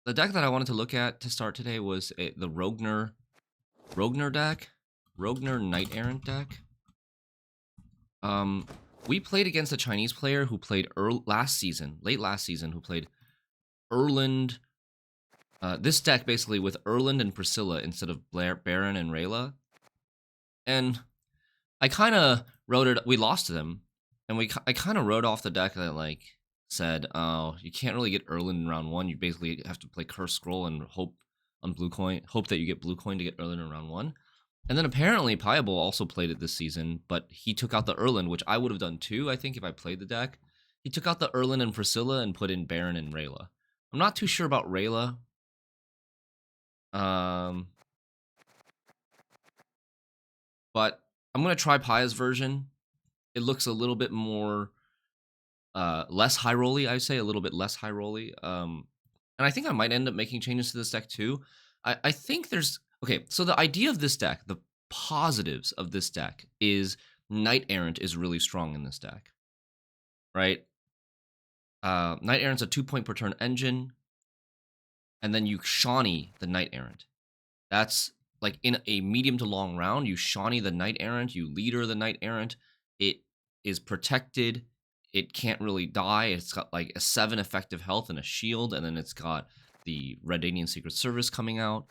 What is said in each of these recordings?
The deck that I wanted to look at to start today was the Roegner deck, Roegner Knight-Errant deck. We played against a Chinese player who played late last season, who played Erland. This deck basically with Erland and Priscilla instead of Baron and Rayla. And I kind of wrote it. We lost to them, and I kind of wrote off the deck that like said, "Oh, you can't really get Erland in round one. You basically have to play Curse Scroll and hope on blue coin. Hope that you get blue coin to get Erland in round one." And then apparently Piable also played it this season, but he took out the Erland, which I would have done too, I think, if I played the deck. He took out the Erland and Priscilla and put in Baron and Rayla. I'm not too sure about Rayla. But I'm going to try Paya's version. It looks a little bit more, less high rolly, I'd say, a little bit less high rolly. And I think I might end up making changes to this deck too. I think there's, okay, so the idea of this deck, the positives of this deck is Knight-Errant is really strong in this deck, right? Knight-Errant's a 2-point per turn engine, and then you Shawnee the Knight-Errant. That's like in a medium to long round, you Shawnee the Knight-Errant, you leader the Knight-Errant. It is protected. It can't really die. It's got like a 7 effective health and a shield, and then it's got the Redanian Secret Service coming out.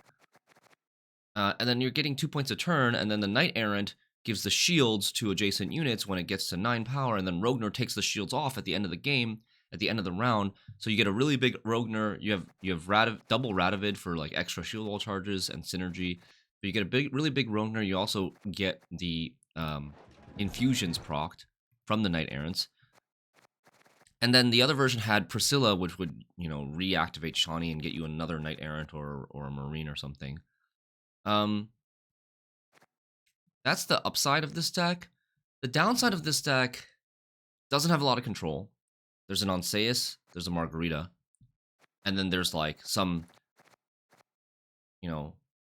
And then you're getting 2 points a turn, and then the Knight-Errant gives the shields to adjacent units when it gets to 9 power, and then Roegner takes the shields off at the end of the game, at the end of the round. So you get a really big Roegner. You have double Radovid for like extra shield wall charges and synergy. But you get a really big Roegner. You also get the infusions procced from the Knight-Errants. And then the other version had Priscilla, which would, reactivate Shawnee and get you another Knight-Errant or a Marine or something. That's the upside of this deck. The downside of this deck doesn't have a lot of control. There's an Onseus, there's a Margarita, and then there's like some,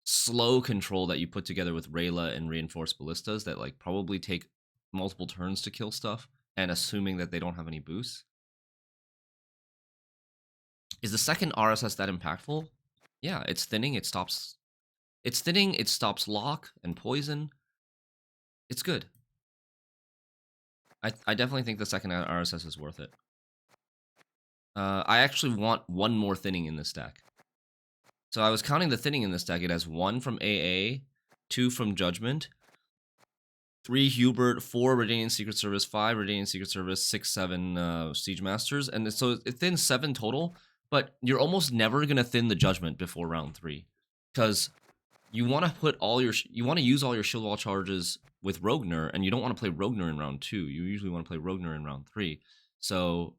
slow control that you put together with Rayla and Reinforced Ballistas that like probably take multiple turns to kill stuff, and assuming that they don't have any boosts. Is the second RSS that impactful? Yeah, it's thinning, it stops lock and poison. It's good. I definitely think the second RSS is worth it. I actually want one more thinning in this deck. So I was counting the thinning in this deck. It has 1 from AA, 2 from Judgment, 3 Hubert, 4 Redanian Secret Service, 5 Redanian Secret Service, 6, 7 Siege Masters. And so it thins 7 total, but you're almost never going to thin the Judgment before round 3. Because you want to use all your shield wall charges with Roegner, and you don't want to play Roegner in round 2. You usually want to play Roegner in round 3. So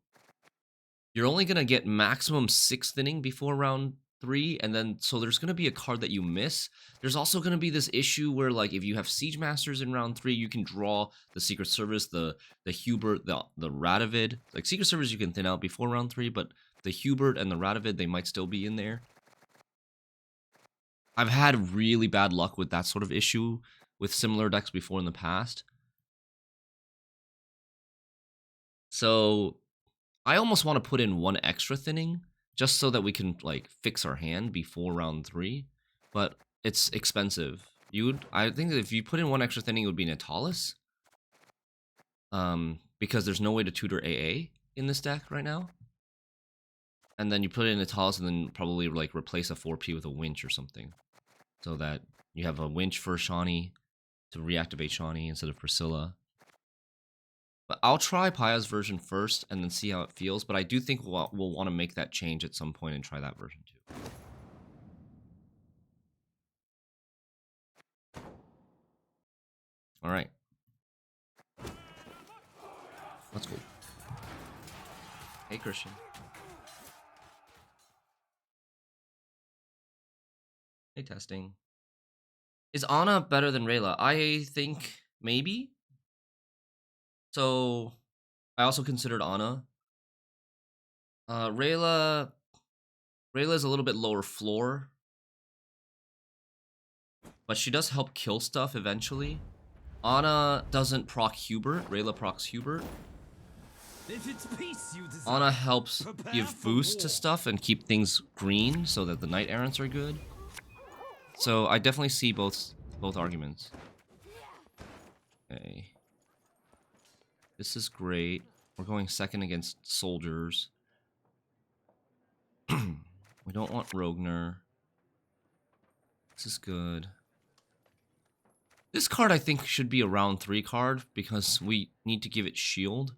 you're only going to get maximum 6 thinning before round 3, and then so there's going to be a card that you miss. There's also going to be this issue where like if you have Siege Masters in round 3, you can draw the Secret Service, the Hubert, the Radovid. Like Secret Service you can thin out before round 3, but the Hubert and the Radovid, they might still be in there. I've had really bad luck with that sort of issue with similar decks before in the past. So I almost want to put in 1 extra thinning just so that we can like fix our hand before round 3, but it's expensive. I think that if you put in 1 extra thinning, it would be Natalis. Because there's no way to tutor AA in this deck right now. And then you put it in Natalis and then probably like replace a 4P with a winch or something. So that you have a winch for Shawnee to reactivate Shawnee instead of Priscilla. But I'll try Paya's version first and then see how it feels. But I do think we'll want to make that change at some point and try that version too. All right. Let's go. Hey, Christian. Hey, testing. Is Ana better than Rayla? I think maybe. So I also considered Ana. Rayla is a little bit lower floor, but she does help kill stuff eventually. Ana doesn't proc Hubert. Rayla procs Hubert. If it's peace you desire, Ana helps prepare give for boost to war. stuff and keep things green so that the Knight-Errants are good. So I definitely see both arguments. Okay. This is great. We're going second against soldiers. We don't want Roegner. This is good. This card I think should be a round 3 card because we need to give it shield.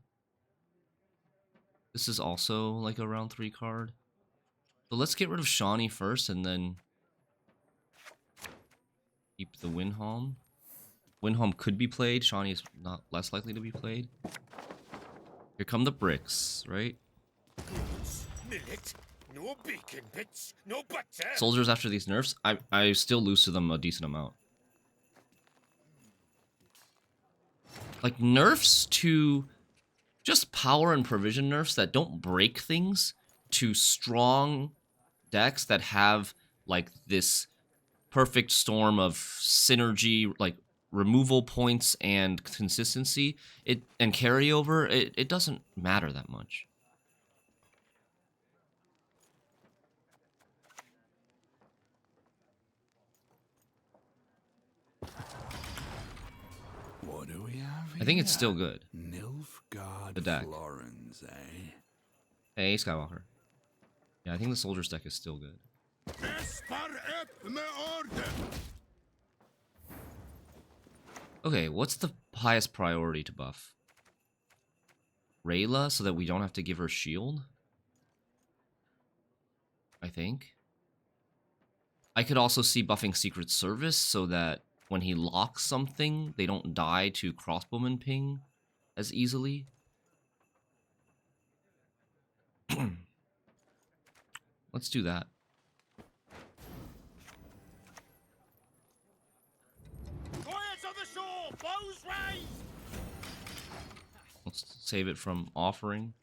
This is also like a round 3 card. So let's get rid of Shawnee first and then keep the Windhelm. Windhelm could be played. Shawnee is not less likely to be played. Here come the bricks, right? Millet, no bacon bits, no butter. Soldiers after these nerfs, I still lose to them a decent amount. Like nerfs to just power and provision nerfs that don't break things to strong decks that have like this perfect storm of synergy, like removal points and consistency, and carryover, it doesn't matter that much. What do we have I think it's still good. Nilfgaard The deck. Florins, eh? Hey, Skywalker. Yeah, I think the soldiers deck is still good. Okay, what's the highest priority to buff? Rayla, so that we don't have to give her shield? I think. I could also see buffing Secret Service so that when he locks something, they don't die to crossbowman ping as easily. Let's do that. Quiet on the shore, bows raised. Let's save it from offering.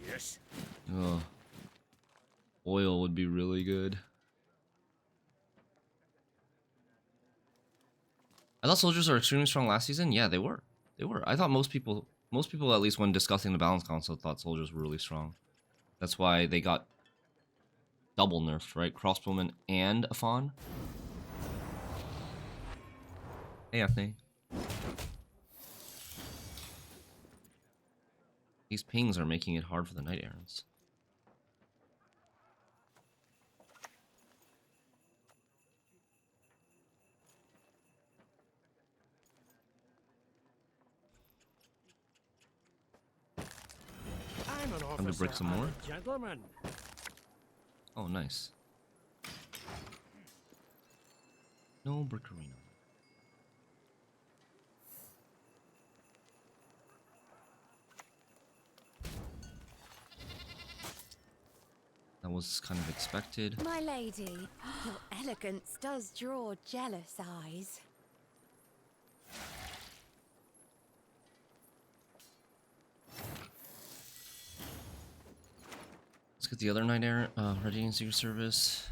Yes. Ugh. Oil would be really good. I thought soldiers are extremely strong last season. Yeah, they were. They were. I thought most people at least when discussing the balance console thought soldiers were really strong. That's why they got double nerfed, right? Crossbowman and Affan. Hey, Anthony. These pings are making it hard for the Knight-Errants. Time to break some more. Gentlemen. Oh, nice. No brickerino. That was kind of expected. My lady, your elegance does draw jealous eyes. Let's get the other Knight-Errant ready in Secret Service.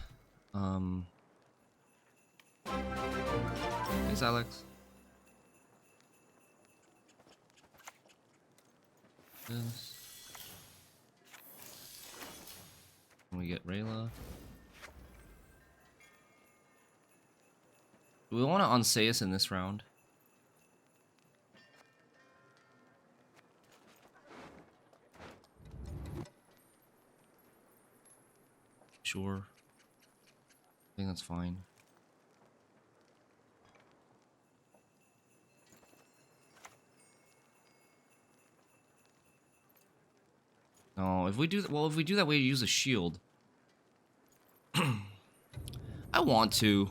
Thanks, Alex. This. And we get Rayla. Do we want to Onseus in this round? Sure. I think that's fine. No, if we do that, well, if we do that, we use a shield. I want to.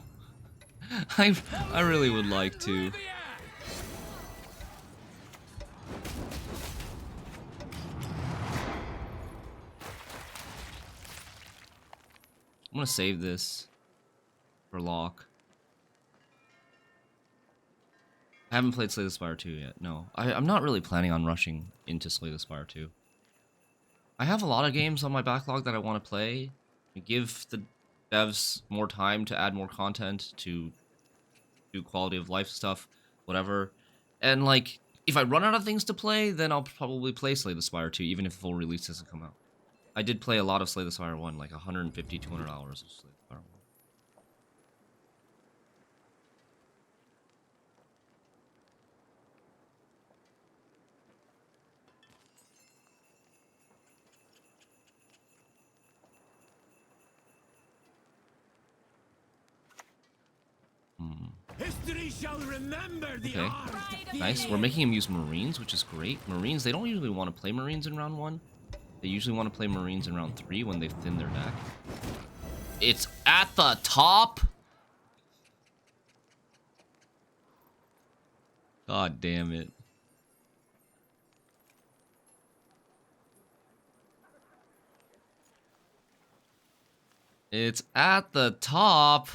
I really would like to. I'm gonna save this for lock. I haven't played Slay the Spire 2 yet. No, I'm not really planning on rushing into Slay the Spire 2. I have a lot of games on my backlog that I want to play. Give the devs more time to add more content, to do quality of life stuff, whatever. And like, if I run out of things to play, then I'll probably play Slay the Spire 2, even if the full release doesn't come out. I did play a lot of Slay the Spire 1, like 150, 200 hours of Slay the Spire 1. History shall remember the Okay. art. Nice. We're making him use Marines, which is great. Marines, they don't usually want to play Marines in round 1. They usually want to play Marines in round 3 when they've thinned their deck. It's at the top? God damn it. It's at the top.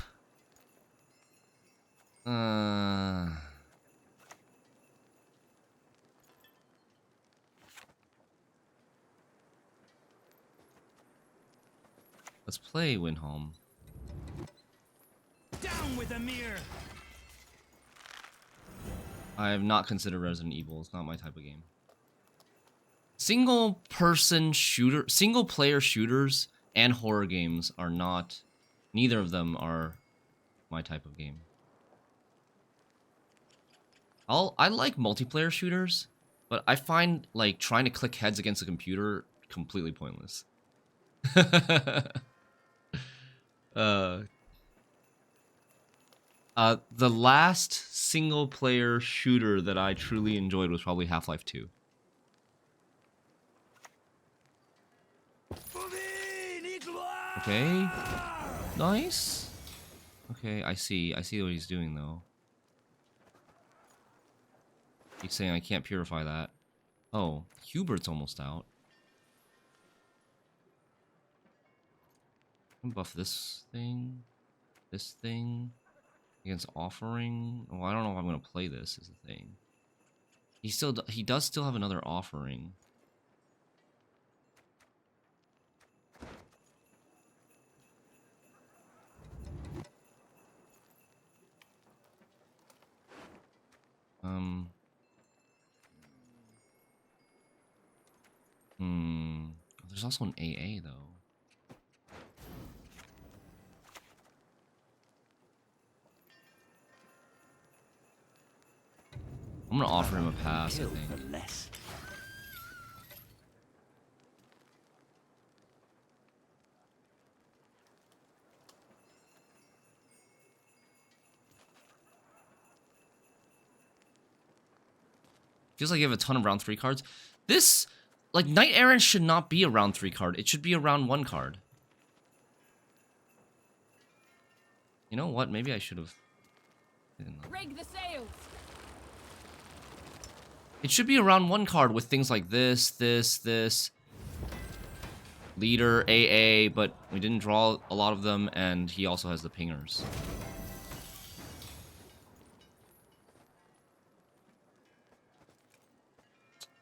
Let's play Winholm. Down with Amir. I have not considered Resident Evil. It's not my type of game. Single player shooters and horror games are not, neither of them are my type of game. I like multiplayer shooters, but I find like trying to click heads against a computer completely pointless. The last single player shooter that I truly enjoyed was probably Half-Life 2. Okay. Nice. Okay, I see what he's doing though. He's saying I can't purify that. Oh, Hubert's almost out. I can buff this thing against offering. Oh, I don't know if I'm gonna play this is the thing. He does still have another offering. There's also an AA though. I'm gonna offer him a pass, I think. Less. Feels like you have a ton of round 3 cards. This, like, Knight-Errants should not be a round 3 card. It should be a round 1 card. You know what? Maybe I should have. Rig the sails. It should be a round 1 card with things like this. Leader, AA, but we didn't draw a lot of them, and he also has the pingers.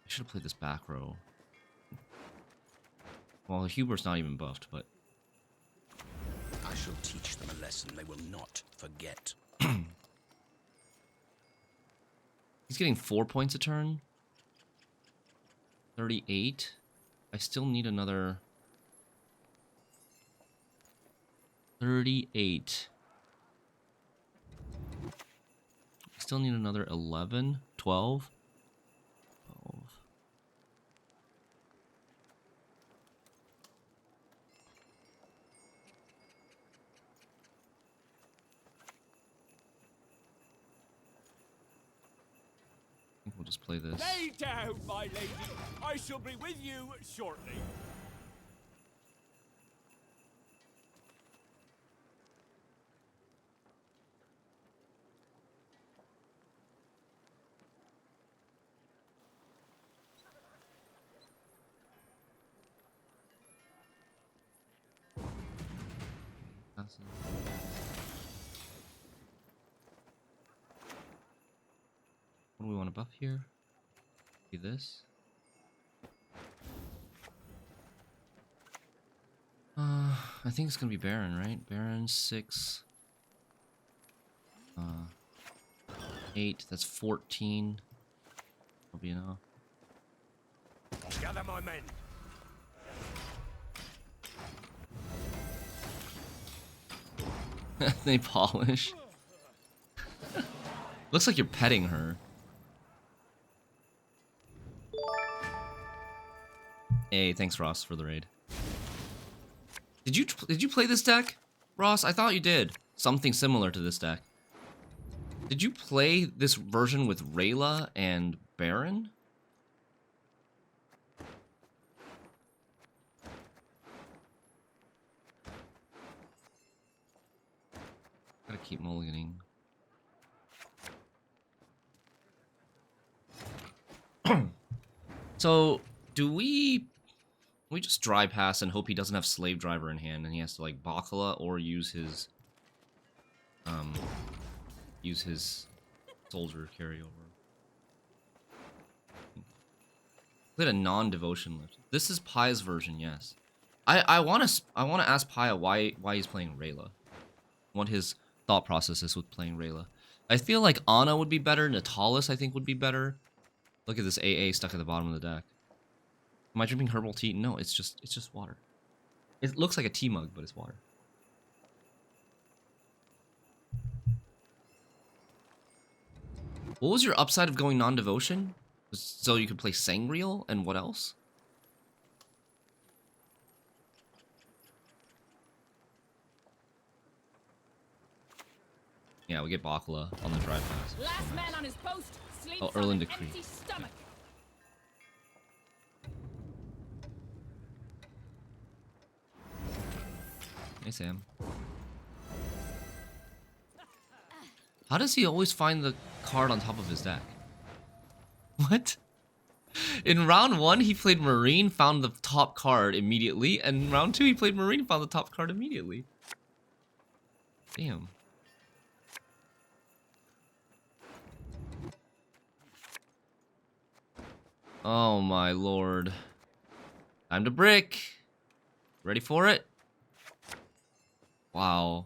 I should have played this back row. Well, Hubert's not even buffed, but... I shall teach them a lesson they will not forget. He's getting 4 points a turn. 38. I still need another... 38. I still need another 11, 12. 12. I think we'll just play this. Lay down, my lady. I shall be with you shortly. What do we want to buff here? Do this. I think it's gonna be Baron, right? Baron 6. 8. That's 14. Probably enough. Gather my men. They polish. Looks like you're petting her. Hey, thanks Ross for the raid. Did you play this deck, Ross? I thought you did. Something similar to this deck. Did you play this version with Rayla and Baron? Gotta keep mulliganing. So, do we just dry pass and hope he doesn't have Slave Driver in hand and he has to like Bacala or use his soldier carryover? Played a non-devotion lift. This is Pai's version, yes. I wanna ask Paya why he's playing Rayla. What his thought process is with playing Rayla. I feel like Ana would be better, Natalis I think would be better. Look at this AA stuck at the bottom of the deck. Am I drinking herbal tea? No, it's just water. It looks like a tea mug, but it's water. What was your upside of going non-devotion? So you could play Sangreal, and what else? Yeah, we get Bacala on the drive pass. Last man on his post sleeps Oh, on Erland an Decree. empty stomach. Hey, Sam. How does he always find the card on top of his deck? What? In round 1, he played Marine, found the top card immediately, and in round 2, he played Marine, found the top card immediately. Damn. Oh my lord. Time to brick. Ready for it? Wow.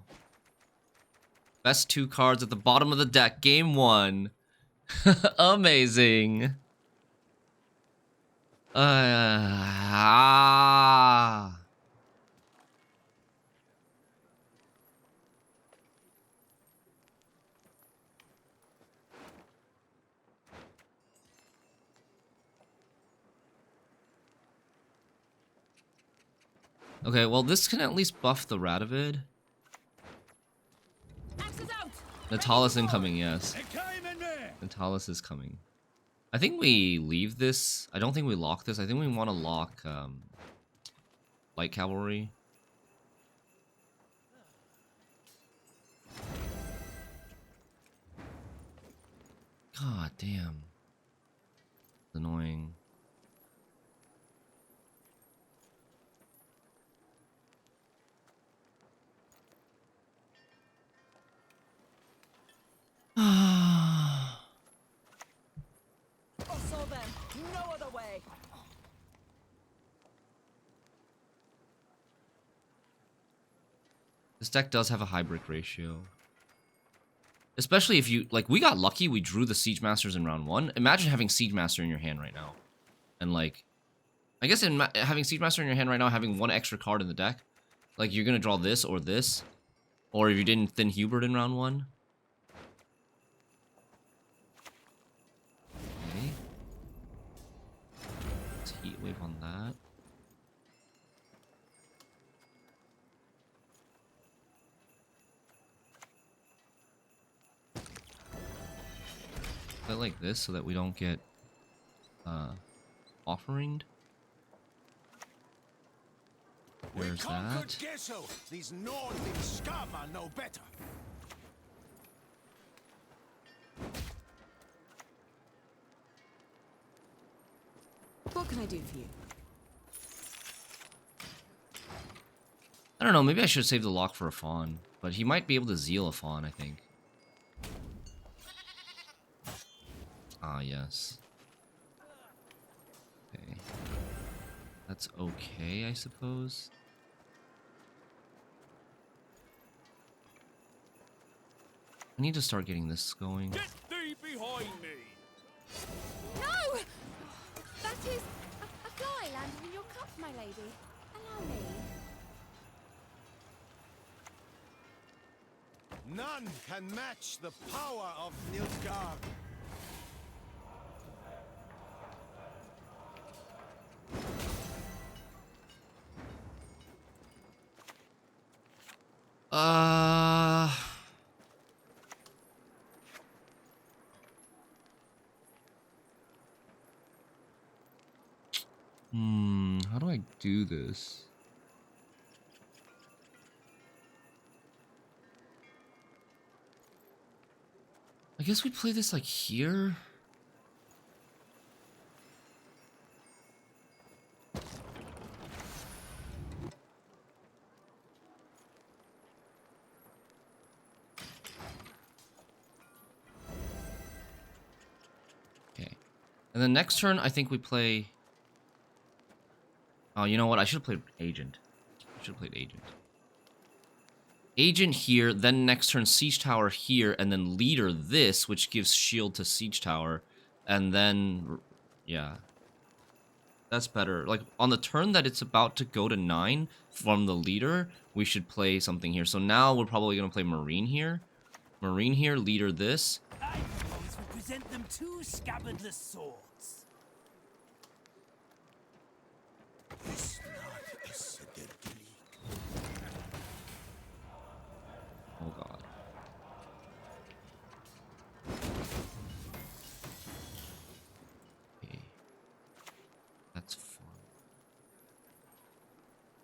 Best 2 cards at the bottom of the deck. Game 1. Amazing. Okay, well this can at least buff the Radovid. Axes out. Natalis incoming, yes. It came in there. Natalis is coming. I think we leave this. I don't think we lock this. I think we want to lock light cavalry. God damn. It's annoying. Also then, no other way. This deck does have a high brick ratio. Especially if you, like, we got lucky, we drew the Siege Masters in round 1. Imagine having Siege Master in your hand right now. And, like, I guess having Siege Master in your hand right now, having 1 extra card in the deck, like, you're gonna draw this or this. Or if you didn't Thin Hubert in round 1. Okay. Let's Heat Wave on that. I like this so that we don't get offeringed. There's that. Gesso. These Nordling scum are no better. What can I do for you? I don't know, maybe I should save the lock for Affan, but he might be able to Zeal Affan, I think. Ah, yes. Okay. That's okay, I suppose. I need to start getting this going. Get thee my lady. Allow me. None can match the power of Nilfgaard. Uh... How do I do this? I guess we play this like here. Okay. And then next turn, I think we play... Oh, you know what? I should have played Agent. I should have played Agent. Agent here, then next turn Siege Tower here, and then Leader this, which gives shield to Siege Tower. And then... Yeah. That's better. Like, on the turn that it's about to go to 9 from the Leader, we should play something here. So now we're probably going to play Marine here. Marine here, Leader this. I suppose we present them two scabbardless swords. Oh god. Okay. That's fun.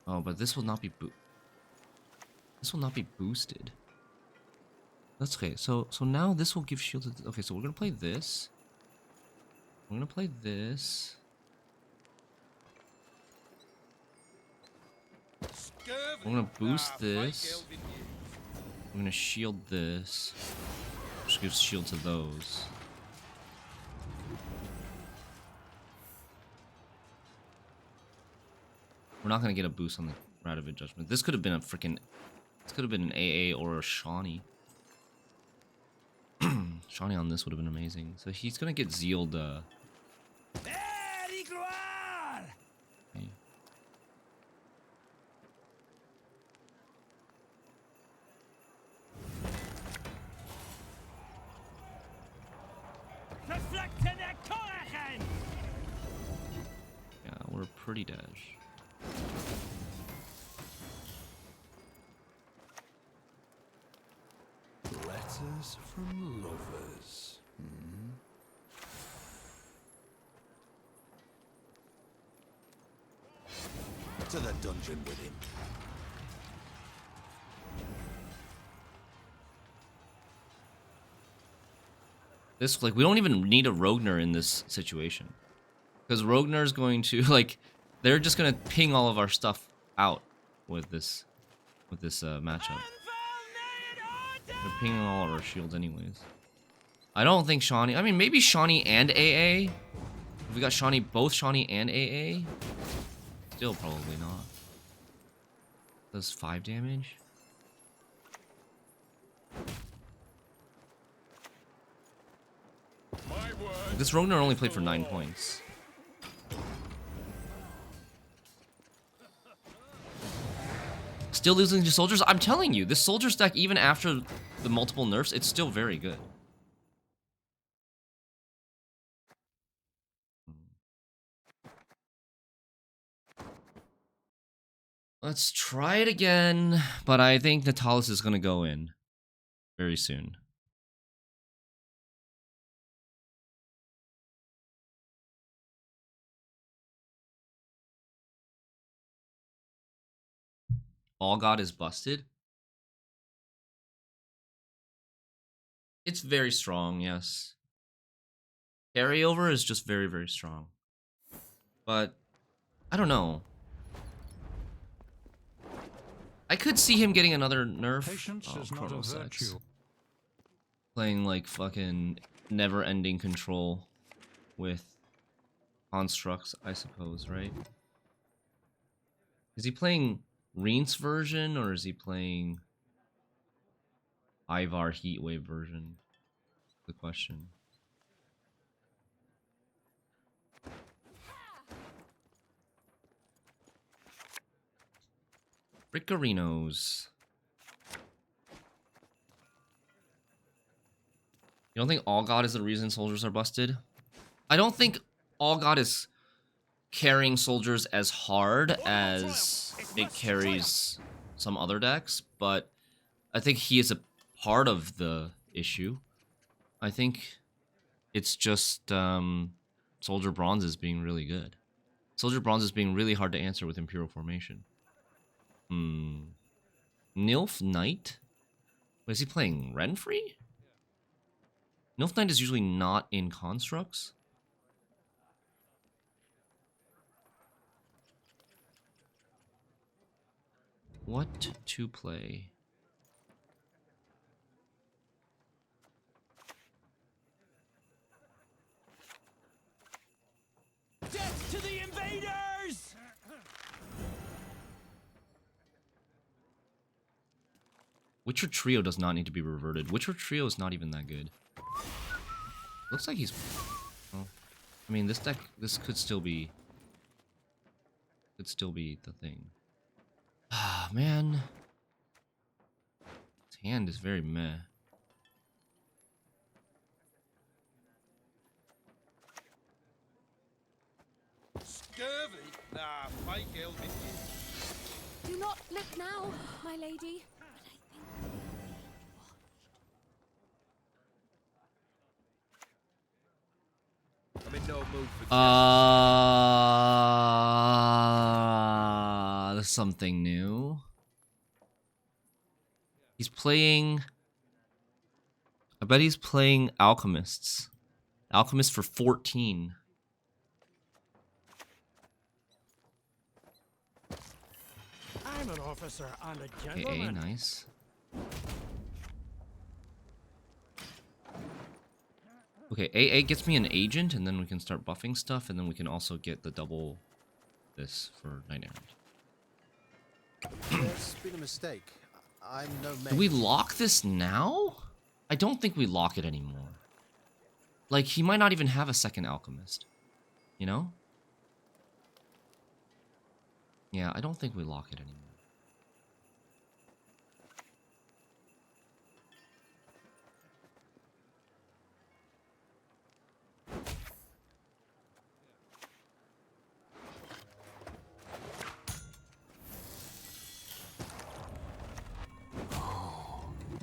Oh, but this will not be boosted. That's okay. So now this will give shield to okay, so we're gonna play this. We're gonna play this. We're gonna boost this. We're gonna shield this, which gives shield to those. We're not gonna get a boost on the Radovid Judgment. This could have been a freaking... This could have been an AA or a Shawnee. Shawnee on this would have been amazing. So he's gonna get Zealed, okay. Yeah, we're pretty dead. Letters from lovers. To the dungeon with him. This, like, we don't even need a Roegner in this situation. Because Roegner is going to, like, they're just going to ping all of our stuff out with this matchup. They're pinging all of our shields anyways. I don't think Shawnee... I mean, maybe Shawnee and AA? If we got Shawnee, both Shawnee and AA? Still probably not. Does 5 damage? This Roegner only played for 9 points. Still losing to soldiers? I'm telling you, this soldier stack, even after the multiple nerfs, it's still very good. Let's try it again, but I think Natalis is going to go in very soon. Allgod is busted. It's very strong, yes. Carryover is just very, very strong. But, I don't know. I could see him getting another nerf. Patience is not a Chrono Sex. virtue. Playing like fucking never-ending control with constructs, I suppose, right? Is he playing Rein's version, or is he playing Ivar Heatwave version? The question. Rickerinos. You don't think Allgod is the reason soldiers are busted? I don't think Allgod is carrying soldiers as hard as it carries some other decks, but I think he is a part of the issue. I think it's just Soldier Bronze is being really good. Soldier Bronze is being really hard to answer with Imperial Formation. Nilf Knight? Wait, is he playing Renfree? Nilf Knight is usually not in constructs. What to play? Death to the invaders! Witcher Trio does not need to be reverted. Witcher Trio is not even that good. Looks like he's... Well, I mean, this deck... This could still be... Could still be the thing. Ah, man. His hand is very meh. Scurvy? Nah, fake illness. Do not look now, my lady. I'm in no mood for There's something new. He's playing... I bet he's playing Alchemists. Alchemist for 14. I'm an officer and a AA, gentleman. nice. Okay, AA gets me an agent, and then we can start buffing stuff, and then we can also get the double this for Knight-Errant. There's been a mistake. I'm no mate. Do we lock this now? I don't think we lock it anymore. Like, he might not even have a second Alchemist. You know? Yeah, I don't think we lock it anymore.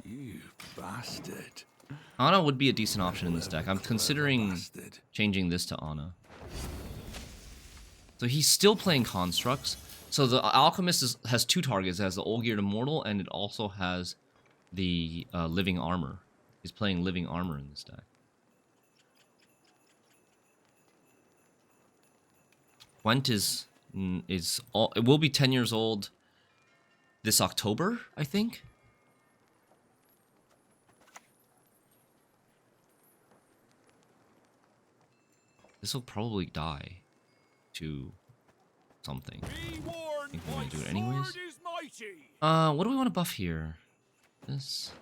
You bastard. Ana would be a decent option in this deck. I'm considering changing this to Ana. So he's still playing constructs. So the Alchemist has two targets. It has the Old Geared Immortal, and it also has the Living Armor. He's playing Living Armor in this deck. Gwent is it will be 10 years old this October, I think. This will probably die to something. Be warned, Think we're my gonna do it anyways? sword is mighty. What do we want to buff here? This.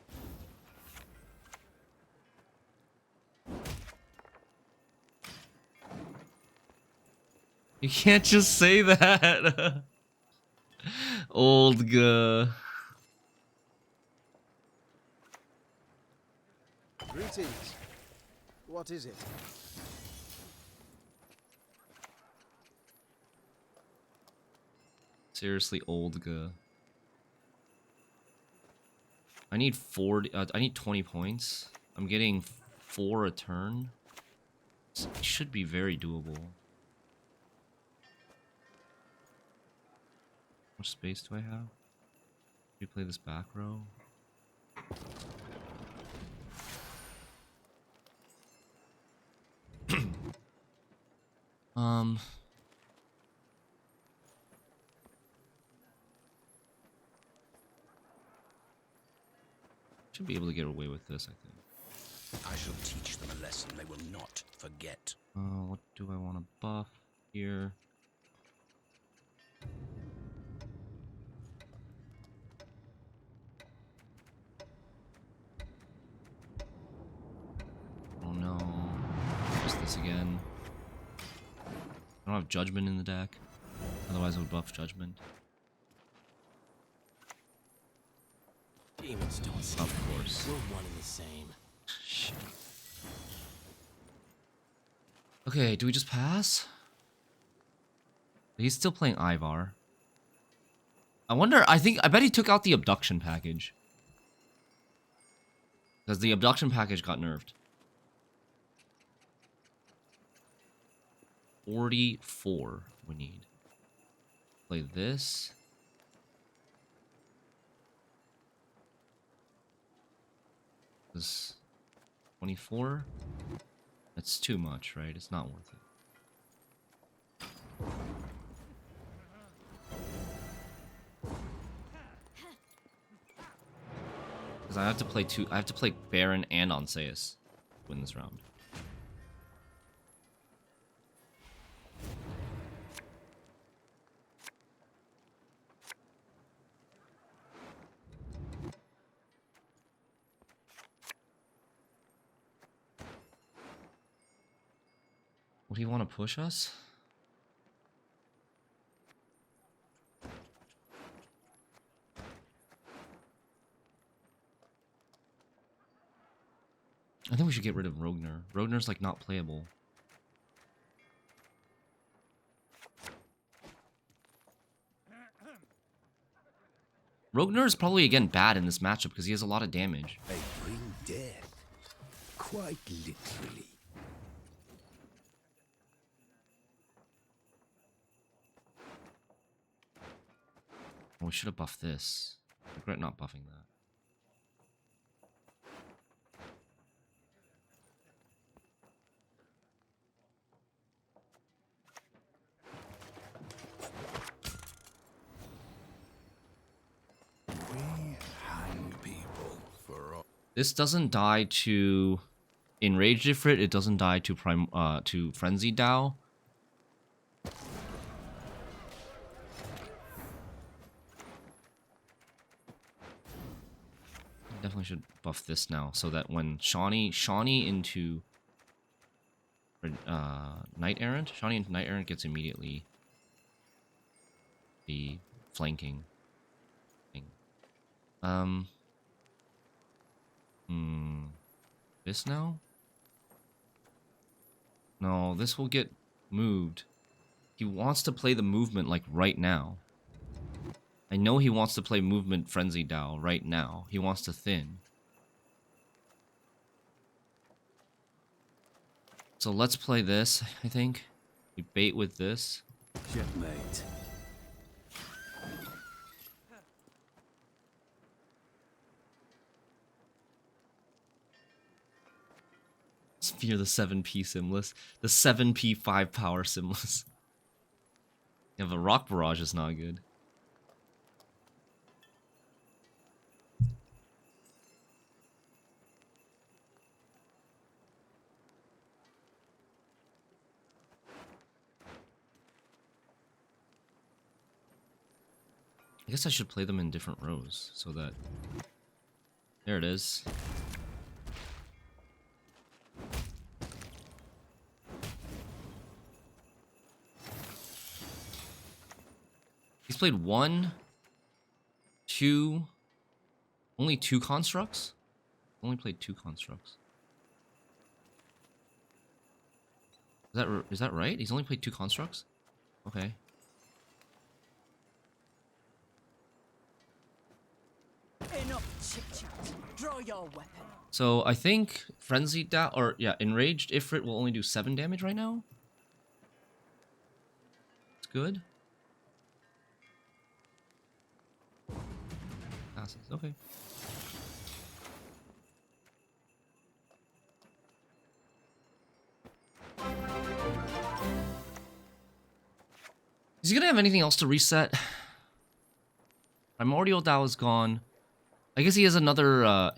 You can't just say that. Old guy. Greetings. What is it? Seriously, old guy. I need 40. I need 20 points. I'm getting 4 a turn. It should be very doable. How much space do I have? We play this back row. Should be able to get away with this, I think. I shall teach them a lesson they will not forget. What do I want to buff here? Oh no. Just this again. I don't have Judgment in the deck. Otherwise I would buff Judgment. Demons don't see. Of course. We're one and the same. Shit. Okay, do we just pass? He's still playing Ivar. I wonder, I bet he took out the abduction package. Because the abduction package got nerfed. 44 we need. Play this. This 24. That's too much, right? It's not worth it. Because I have to play I have to play Baron and Onseus to win this round. Would he want to push us? I think we should get rid of Roegner. Roegner's like not playable. Roegner is probably again bad in this matchup because he has a lot of damage. They bring death, quite literally. Oh, we should have buffed this. I regret not buffing that. We hang people for all. This doesn't die to Enraged Ifrit. It doesn't die to Frenzy Dow. Definitely should buff this now so that when Shawnee into Knight-Errant, Shawnee into Knight-Errant gets immediately the flanking thing. This now? No, this will get moved. He wants to play the movement like right now. I know he wants to play movement Frenzy Dow right now. He wants to thin. So let's play this, I think. We bait with this. Checkmate. Fear the 7p Simless. The 7p 5 power Simless. Yeah, but Rock Barrage is not good. I guess I should play them in different rows so that... There it is. He's played 1, 2, only 2 constructs? Only played 2 constructs. Is that right? He's only played 2 constructs? Okay. Enough chit-chat. Draw your weapon. So I think Frenzied Dow, or yeah, Enraged Ifrit will only do 7 damage right now. It's good. Passes. Okay. Is he gonna have anything else to reset? Primordial Dow is gone. I guess he has another.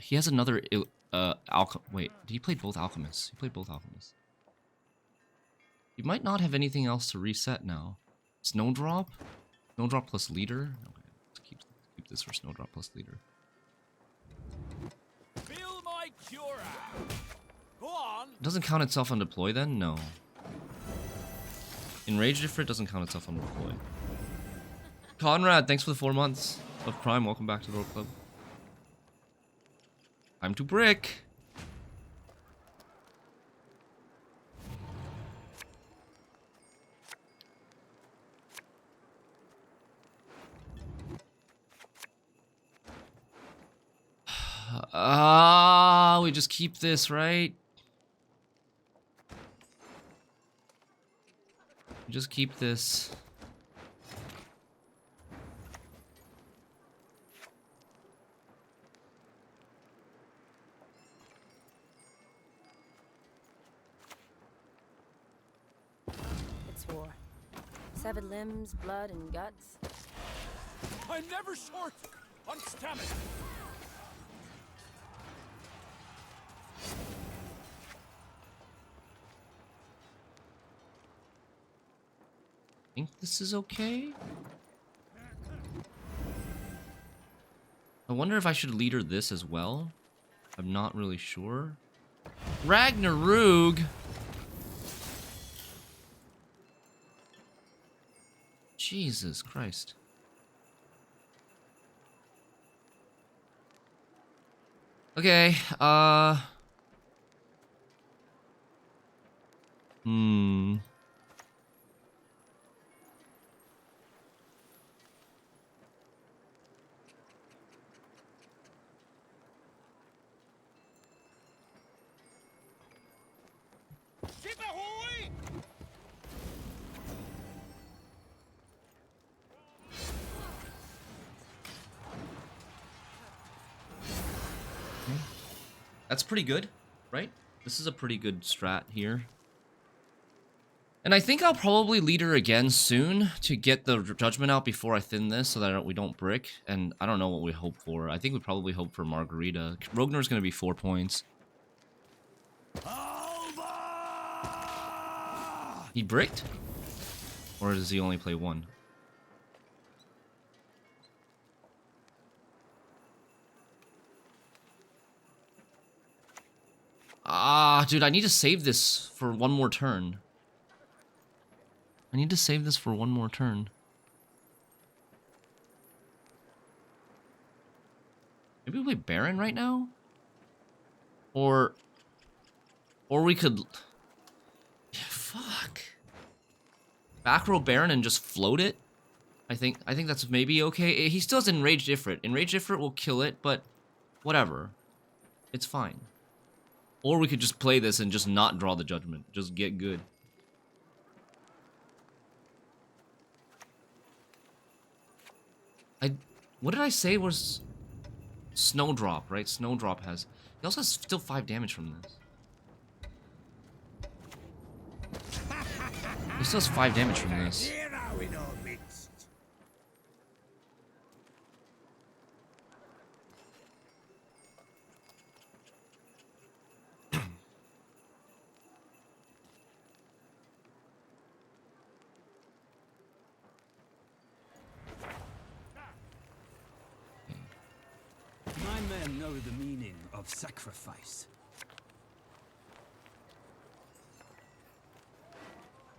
Wait, did he play both alchemists? He played both alchemists. He might not have anything else to reset now. Snowdrop? Snowdrop plus leader? Okay, let's keep this for Snowdrop plus leader. Feel my cure out. Go on. It doesn't count itself on deploy then? No. Enraged Ifrit doesn't count itself on deploy. Conrad, thanks for the 4 months of Prime. Welcome back to the World Club. Time to brick. Ah, we just keep this, right? Just keep this. It's war. Severed limbs, blood, and guts. I'm never short on stamina. I think this is okay. I wonder if I should leader this as well. I'm not really sure. Roegner. Jesus Christ. Okay, Ship ahoy! That's pretty good, right? This is a pretty good strat here. And I think I'll probably lead her again soon to get the judgment out before I thin this so that we don't brick. And I don't know what we hope for. I think we probably hope for Margarita. Roegner's going to be 4 points. He bricked? Or does he only play 1? Ah, dude, I need to save this for one more turn. I need to save this for one more turn. Maybe we play Baron right now? Or we could... Yeah, fuck. Back row Baron and just float it? I think that's maybe okay. He still has Enraged Ifrit. Enraged Ifrit will kill it, but whatever. It's fine. Or we could just play this and just not draw the judgment. Just get good. What did I say was Snowdrop, right? Snowdrop has... He also has still 5 damage from this. He still has 5 damage from this. Here are in our midst. My men know the meaning of sacrifice.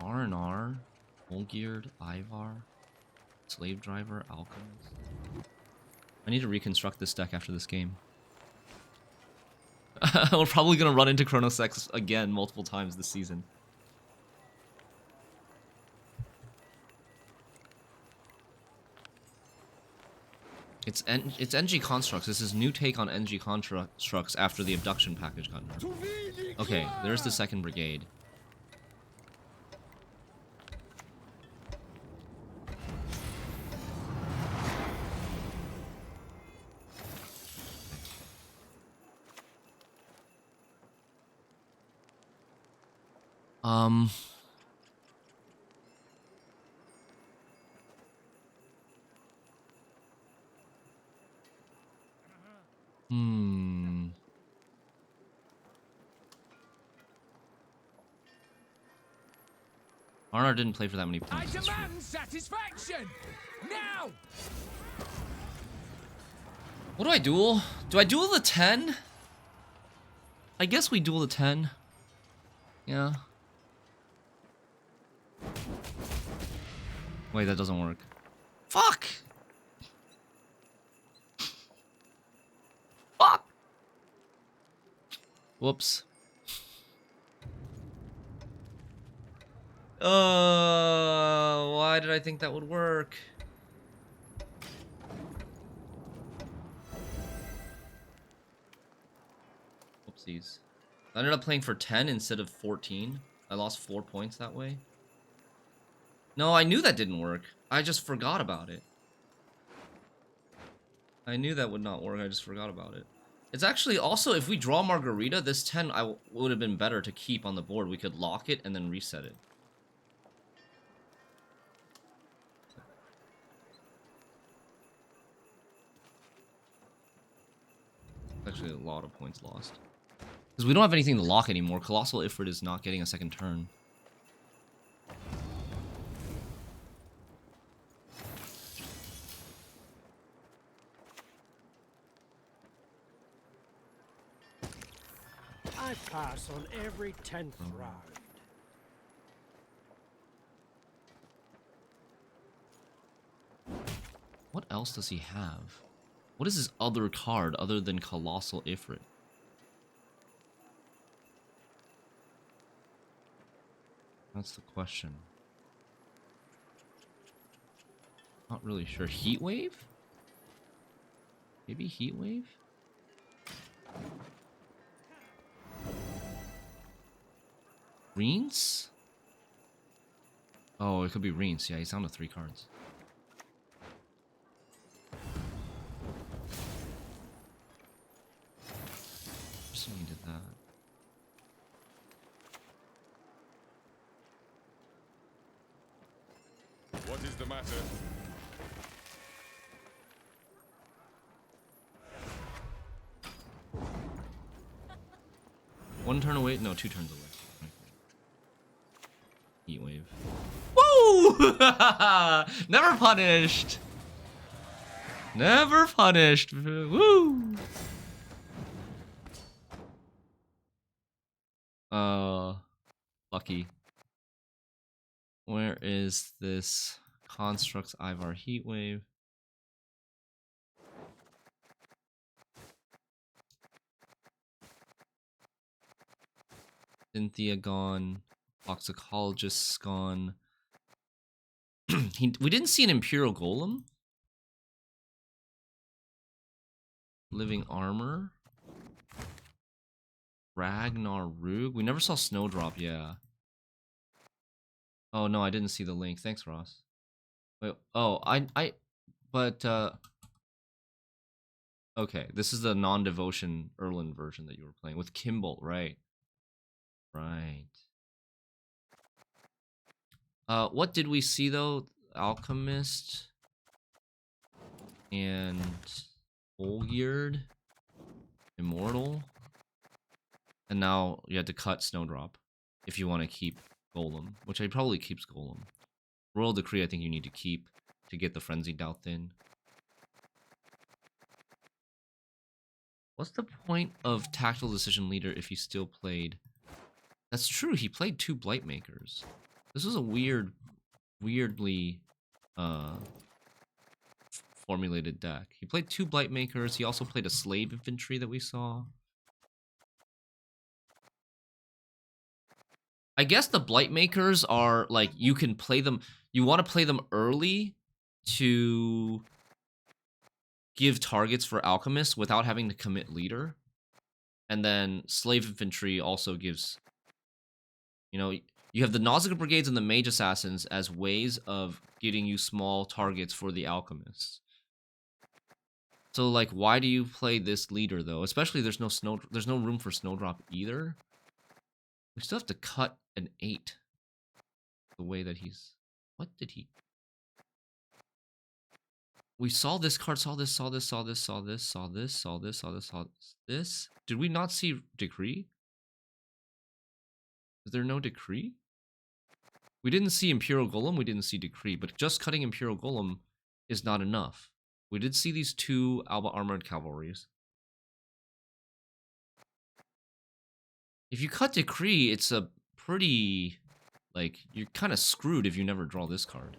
R&R, Olgeared, Ivar, Slave Driver, Alchemist. I need to reconstruct this deck after this game. We're probably gonna run into Chronosex again multiple times this season. It's NG Constructs. This is new take on NG Constructs after the Abduction package got nerfed. Okay, there's the second brigade. Arnar didn't play for that many I points. That's true. demand satisfaction! Now! What do I duel? Do I duel the 10? I guess we duel the 10. Yeah. Wait, that doesn't work. Fuck! Fuck! Whoops. Why did I think that would work? Whoopsies. I ended up playing for 10 instead of 14. I lost 4 points that way. No, I knew that didn't work. I just forgot about it. I knew that would not work. I just forgot about it. It's actually also, if we draw Margarita, this 10 would have been better to keep on the board. We could lock it and then reset it. Actually, a lot of points lost. Because we don't have anything to lock anymore. Colossal Ifrit is not getting a second turn. I pass on every 10th round. What else does he have? What is his other card other than Colossal Ifrit? That's the question. Not really sure. Heat Wave? Maybe Heat Wave? Reens? Oh, it could be Reens. Yeah, he's down to 3 cards. Just needed that. What is the matter? One turn away? No, 2 turns away. Heat Wave. Woo! Never punished! Never punished! Woo! Lucky. Where is this Constructs Ivar Heatwave? Cynthia gone. Toxicologist's gone. We didn't see an Imperial Golem. Living Armor. Ragnar Roog. We never saw Snowdrop, yeah. Oh no, I didn't see the link. Thanks, Ross. Wait, oh, okay, this is the non-devotion Erland version that you were playing with Kimball, right? Right. What did we see though? Alchemist and Olgierd, Immortal, and now you had to cut Snowdrop if you want to keep Golem, which I probably keeps Golem. Royal Decree, I think you need to keep to get the Frenzied Doubt in. What's the point of Tactical Decision Leader if he still played? That's true, he played 2 Blightmakers. This was a weirdly formulated deck. He played 2 Blightmakers, he also played a Slave Infantry that we saw. I guess the Blightmakers are, like, you can play them, you want to play them early to give targets for Alchemists without having to commit leader. And then Slave Infantry also gives, you know, you have the Nausicaa Brigades and the Mage Assassins as ways of getting you small targets for the Alchemists. So, like, why do you play this leader, though? Especially there's no room for Snowdrop either. We still have to cut an 8. The way that he's... What did he... We saw this card, saw this. Did we not see Decree? Is there no Decree? We didn't see Imperial Golem, we didn't see Decree, but just cutting Imperial Golem is not enough. We did see these 2 Alba Armored Cavalries. If you cut Decree, it's a pretty... Like, you're kind of screwed if you never draw this card.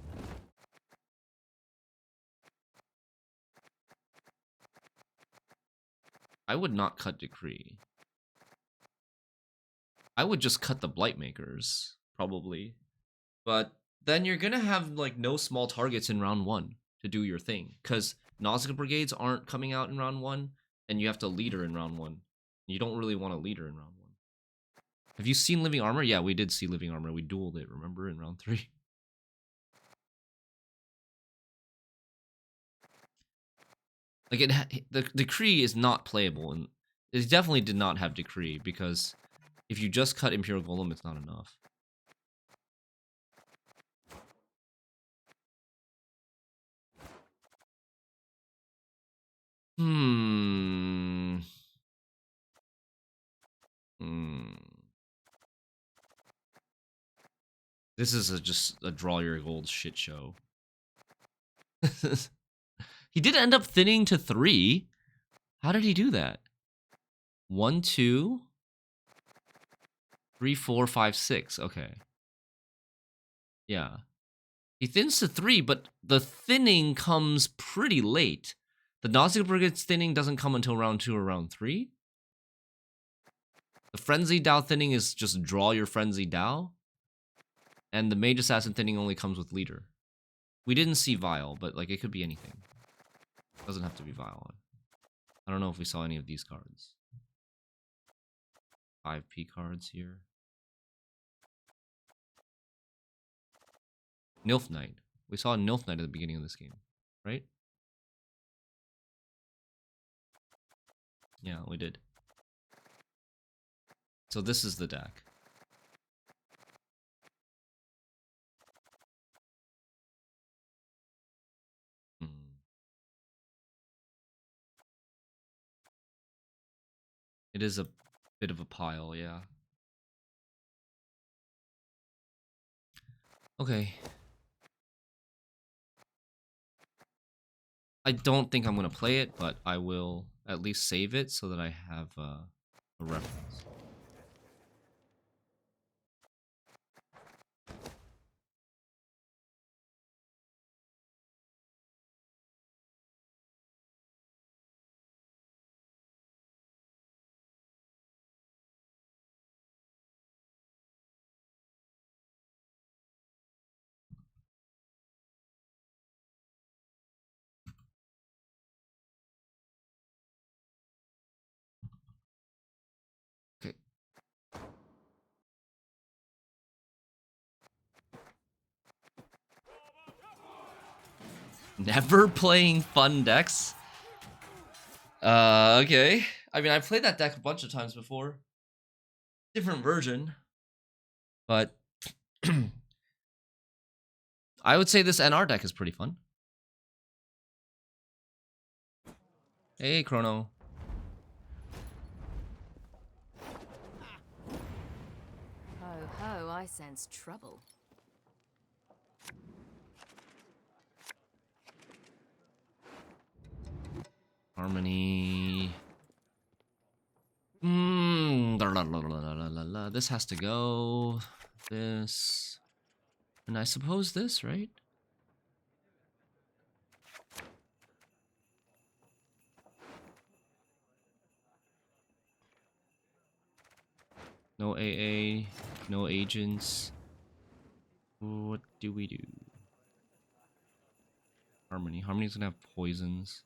I would not cut Decree. I would just cut the Blightmakers, probably. But then you're gonna have like no small targets in round 1 to do your thing. Because Nausicaa Brigades aren't coming out in round 1, and you have to leader in round 1. You don't really want a leader in round 1. Have you seen Living Armor? Yeah, we did see Living Armor. We dueled it, remember, in round 3. Like the Decree is not playable, and it definitely did not have Decree, because if you just cut Imperial Golem, it's not enough. Hmm. This is just a draw your gold shit show. He did end up thinning to 3. How did he do that? 1, 2, 3, 4, 5, 6. Okay. Yeah. He thins to 3, but the thinning comes pretty late. The Nausicaa Brigade's thinning doesn't come until round 2 or round 3. The Frenzy Dow thinning is just draw your Frenzy Dow. And the Mage Assassin thinning only comes with leader. We didn't see Vile, but like it could be anything. It doesn't have to be Vile. I don't know if we saw any of these cards. 5P cards here. Nilf Knight. We saw a Nilf Knight at the beginning of this game, right? Yeah, we did. So this is the deck. It is a bit of a pile, yeah. Okay. I don't think I'm going to play it, but I will at least save it so that I have a reference. Okay. Never playing fun decks? Okay. I mean, I've played that deck a bunch of times before. Different version. But I would say this NR deck is pretty fun. Hey, Chrono. Ho ho, I sense trouble. Harmony. This has to go. This. And I suppose this, right? No AA, no agents. What do we do? Harmony. Harmony's gonna have poisons.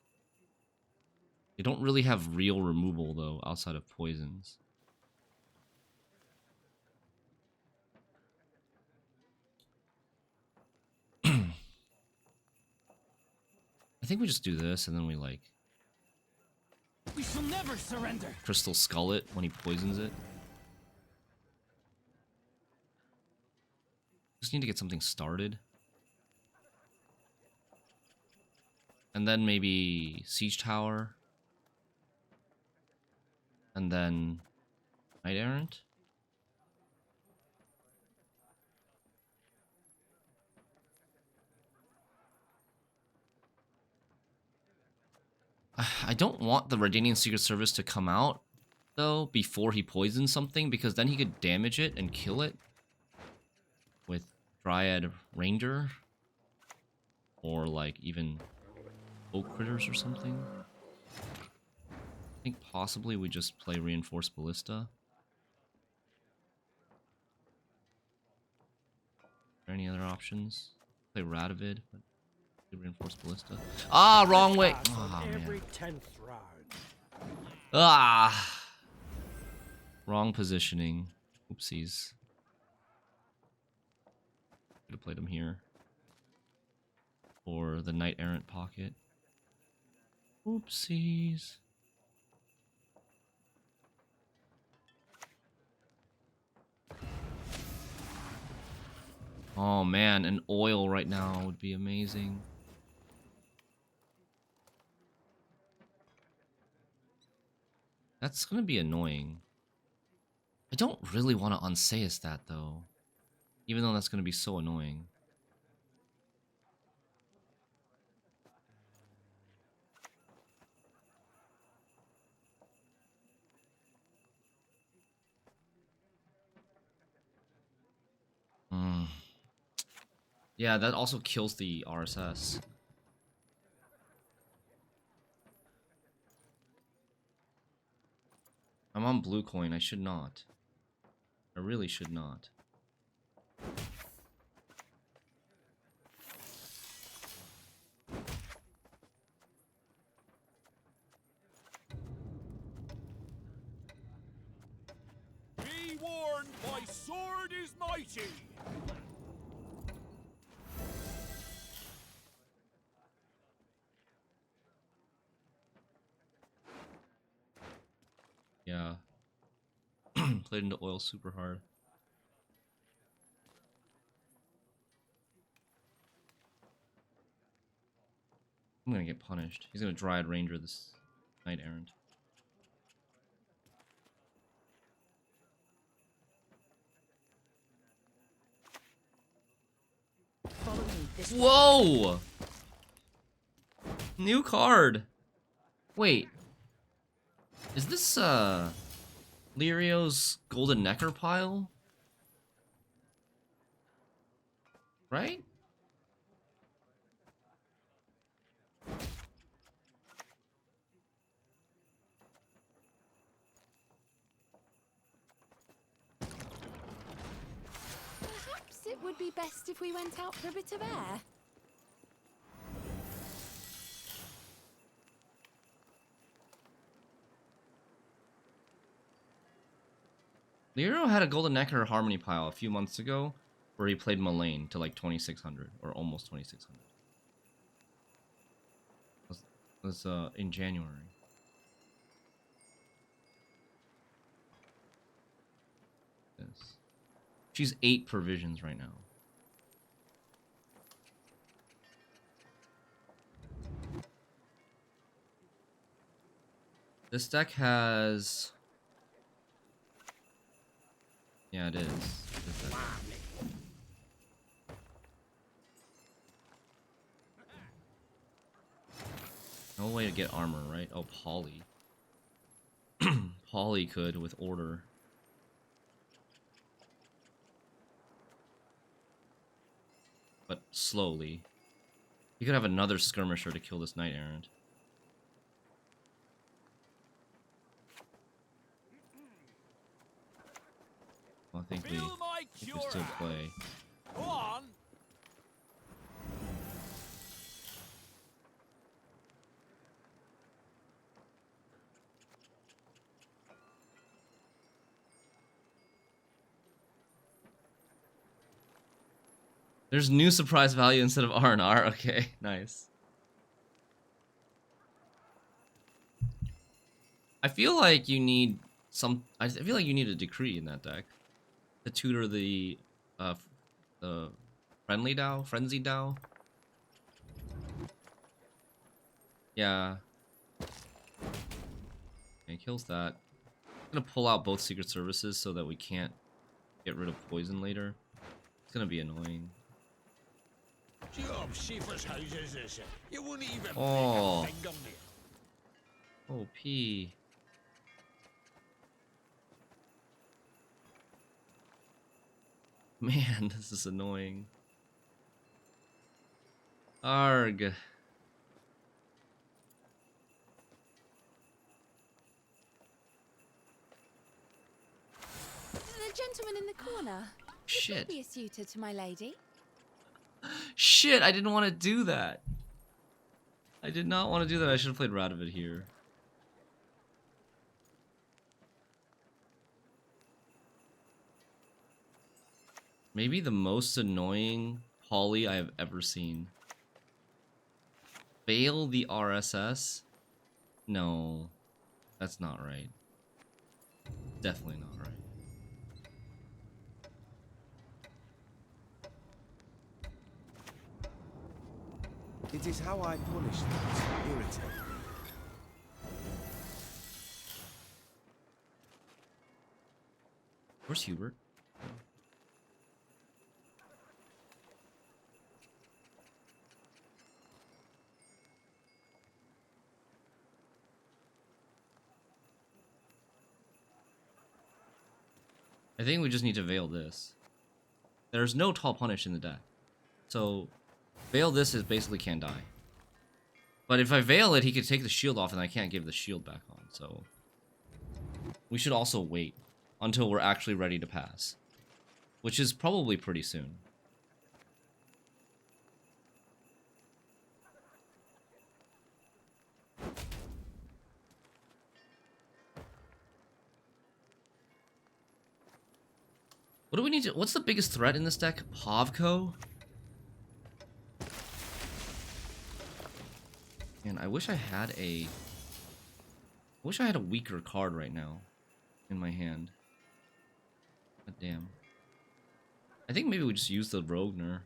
They don't really have real removal, though, outside of poisons. I think we just do this, and then we, like... We shall never surrender. Crystal Skull it when he poisons it. Just need to get something started. And then maybe Siege Tower. And then Knight-Errant. I don't want the Redanian Secret Service to come out, though, before he poisons something, because then he could damage it and kill it with Dryad Ranger. Or, like, even Oak Critters or something. I think possibly we just play Reinforced Ballista. any other options? Play Radovid, but reinforced ballista. Ah, wrong way. Ah, Every man. 10th round. Ah, wrong positioning. Oopsies. Could have played him here. Or the Knight-Errant pocket. Oopsies. Oh man, an oil right now would be amazing. That's gonna be annoying. I don't really want to unsayas that though. Even though that's gonna be so annoying. Yeah, that also kills the RSS. I'm on blue coin. I should not. I really should not. Be warned, my sword is mighty. Yeah. Played into oil super hard. I'm gonna get punished. He's gonna Dryad Ranger this Knight-Errant. Follow me. This way. Whoa! New card! Wait. Is this, Lirio's Golden Necker pile? Right? Perhaps it would be best if we went out for a bit of air. Lirio had a Golden Necker Harmony pile a few months ago where he played Mullane to like 2600 or almost 2600. Was in January. Yes. She's 8 provisions right now. This deck has... Yeah, it is. This deck. No way to get armor, right? Oh, Polly. Polly could with order. But slowly. You could have another skirmisher to kill this Knight-Errant. Well, I think we still play. Go on. There's new surprise value instead of R&R. Okay, nice. I feel like you need some. I feel like you need a decree in that deck to tutor the friendly Dow, frenzy Dow. Yeah. It kills that. I'm gonna pull out both Secret Services so that we can't get rid of poison later. It's gonna be annoying. Job Schaefer's houses is it? You wouldn't even Oh. make a fingernail. OP. Man, this is annoying. Arg. The gentleman in the corner. Shit. Would he be a suitor to my lady? Shit, I didn't want to do that. I did not want to do that. I should have played Radovid here. Maybe the most annoying poly I have ever seen. Fail the RSS? No, that's not right. Definitely not right. It is how I punish those who irritate me. Where's Hubert? I think we just need to veil this. There's no tall punish in the deck. So, veil this is basically can't die. But if I veil it, he could take the shield off and I can't give the shield back on. So, we should also wait until we're actually ready to pass. Which is probably pretty soon. What do we need to... What's the biggest threat in this deck? Pavko? Man, I wish I had a... I wish I had a weaker card right now in my hand. God damn. I think maybe we just use the Roegner.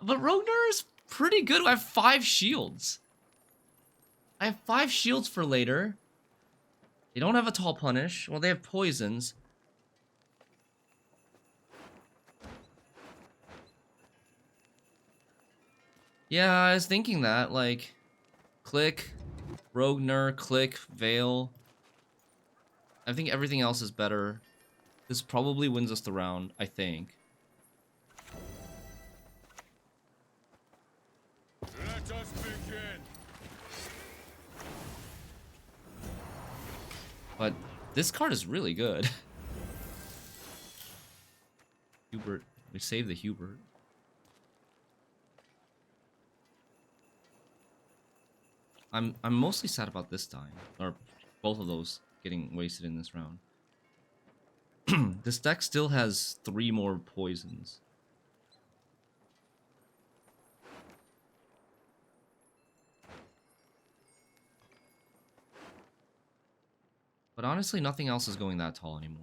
But Roegner is pretty good. I have 5 shields. I have 5 shields for later. They don't have a tall punish. Well, they have poisons. Yeah, I was thinking that, like, click, Roegner, click, Veil. I think everything else is better. This probably wins us the round, I think. Let us begin. But this card is really good. Hubert. We saved the Hubert. I'm mostly sad about this dying, or both of those getting wasted in this round. This deck still has 3 more poisons. But honestly, nothing else is going that tall anymore.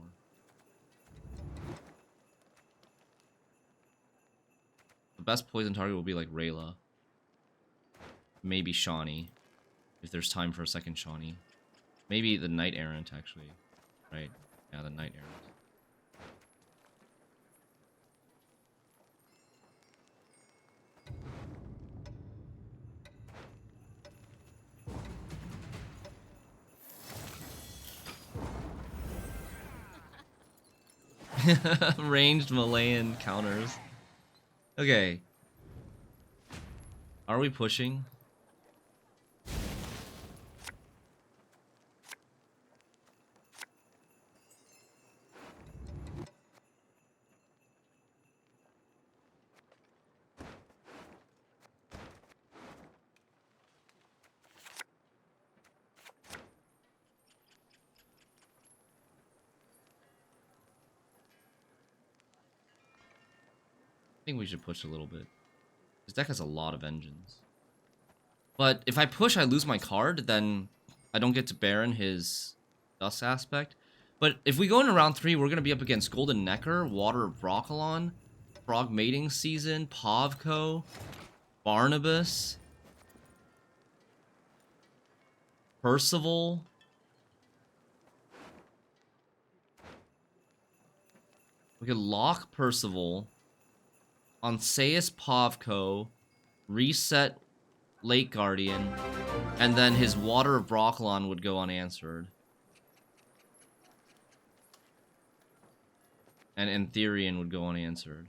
The best poison target will be like Rayla. Maybe Shawnee. If there's time for a second Shawnee. Maybe the Knight-Errant, actually. Right? Yeah, the Knight-Errant. Ranged Malayan counters. Okay. Are we pushing? I think we should push a little bit. This deck has a lot of engines. But if I push, I lose my card, then I don't get to Baron his Dust Aspect. But if we go into round 3, we're going to be up against Golden Necker, Water of Broccolon, Frog Mating Season, Pavko, Barnabas, Percival. We could lock Percival on Seus Pavko, reset Lake Guardian, and then his Water of Broccolon would go unanswered. And Antherian would go unanswered.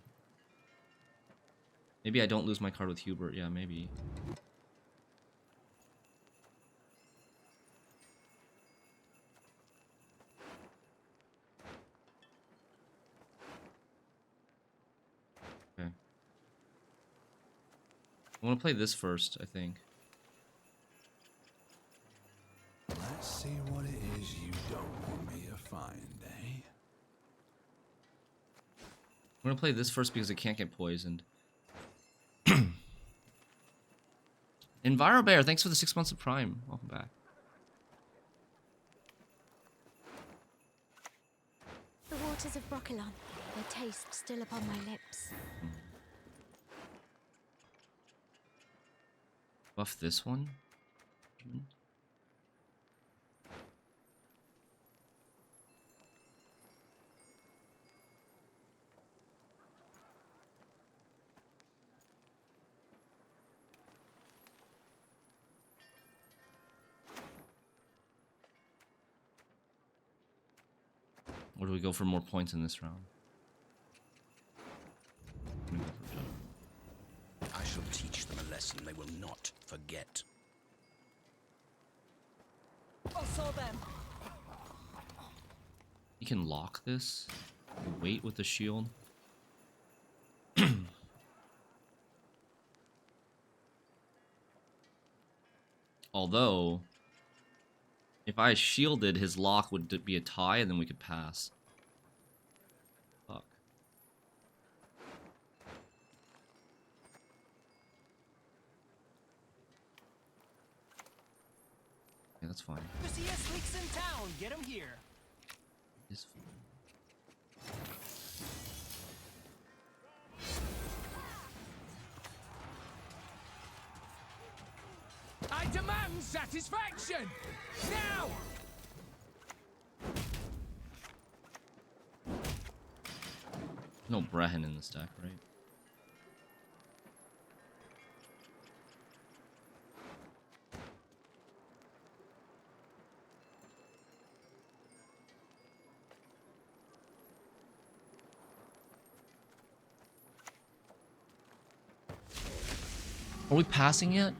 Maybe I don't lose my card with Hubert. Yeah, maybe. Okay. I want to play this first, I think. Let's see what it is you don't want me to find, eh? I'm going to play this first because it can't get poisoned. EnviroBear, thanks for the 6 months of Prime. Welcome back. The waters of Broccolon, their taste still upon my lips. Buff this one. Or do we go for more points in this round? I'm gonna go for Judge. I shall teach them a lesson they will not forget. I saw them. You can lock this. Wait with the shield. Although, if I shielded, his lock would be a tie, and then we could pass. Fuck. Yeah, that's fine. CS leaks in town. Get him here. It's fine. I demand satisfaction! Now! No Brehen in this deck, right? Are we passing yet?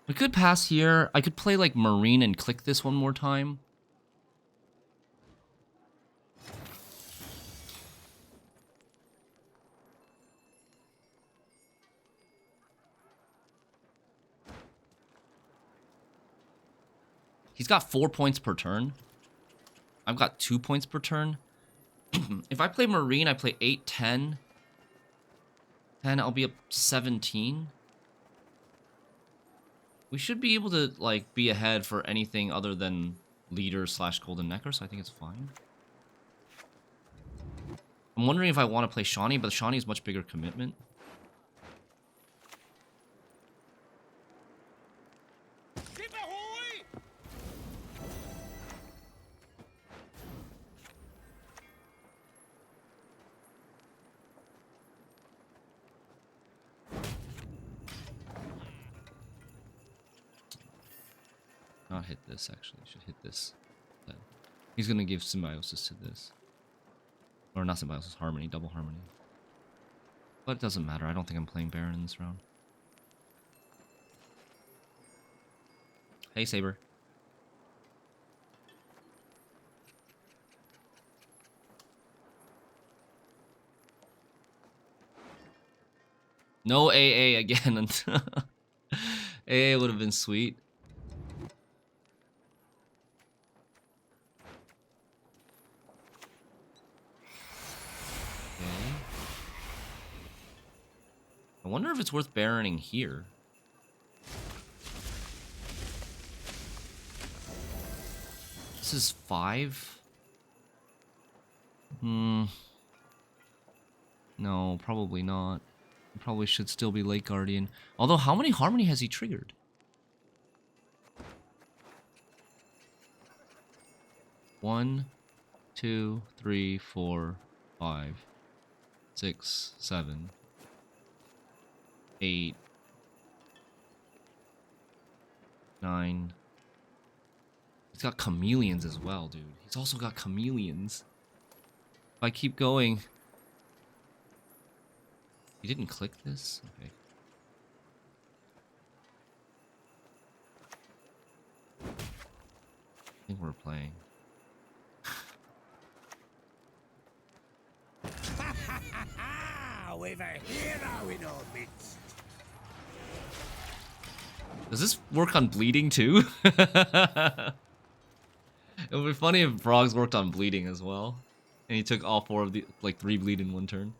We could pass here. I could play like Marine and click this one more time. He's got 4 points per turn. I've got 2 points per turn. If I play Marine, I play 8, 10. 10, I'll be up 17. We should be able to, like, be ahead for anything other than leader / golden necker, so I think it's fine. I'm wondering if I want to play Shawnee, but Shawnee is much bigger commitment. Keep ahoy! Not hit this, actually. Should hit this. Then. He's going to give Symbiosis to this. Or not Symbiosis, Harmony, double Harmony. But it doesn't matter. I don't think I'm playing Baron in this round. Hey, Saber. No AA again. AA would have been sweet. Okay. I wonder if it's worth Baroning here. This is 5. No, probably not. Probably should still be Lake Guardian. Although, how many Harmony has he triggered? One, 2, 3, 4, 5, 6, 7, 8, 9. He's got chameleons as well, dude. He's also got chameleons. If I keep going... You didn't click this? Okay. I think we're playing. we've a hero in our midst. Does this work on bleeding too? It would be funny if frogs worked on bleeding as well. And he took all 4 of the, like 3 bleed in 1 turn.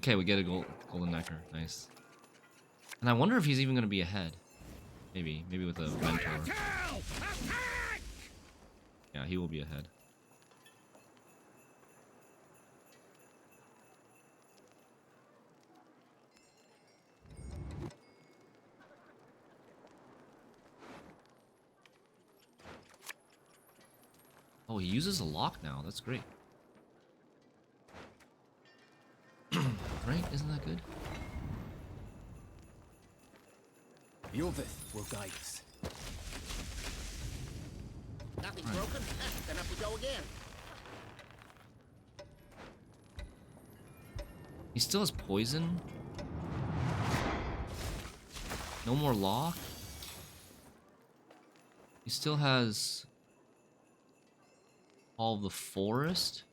Okay, we get a golden necker. Nice. And I wonder if he's even going to be ahead. Maybe with a mentor. Yeah, he will be ahead. Oh, he uses a lock now. That's great. Right? Isn't that good? Yovith will guide us. Nothing broken? Then up we go again. He still has poison. No more lock. He still has all of the forest.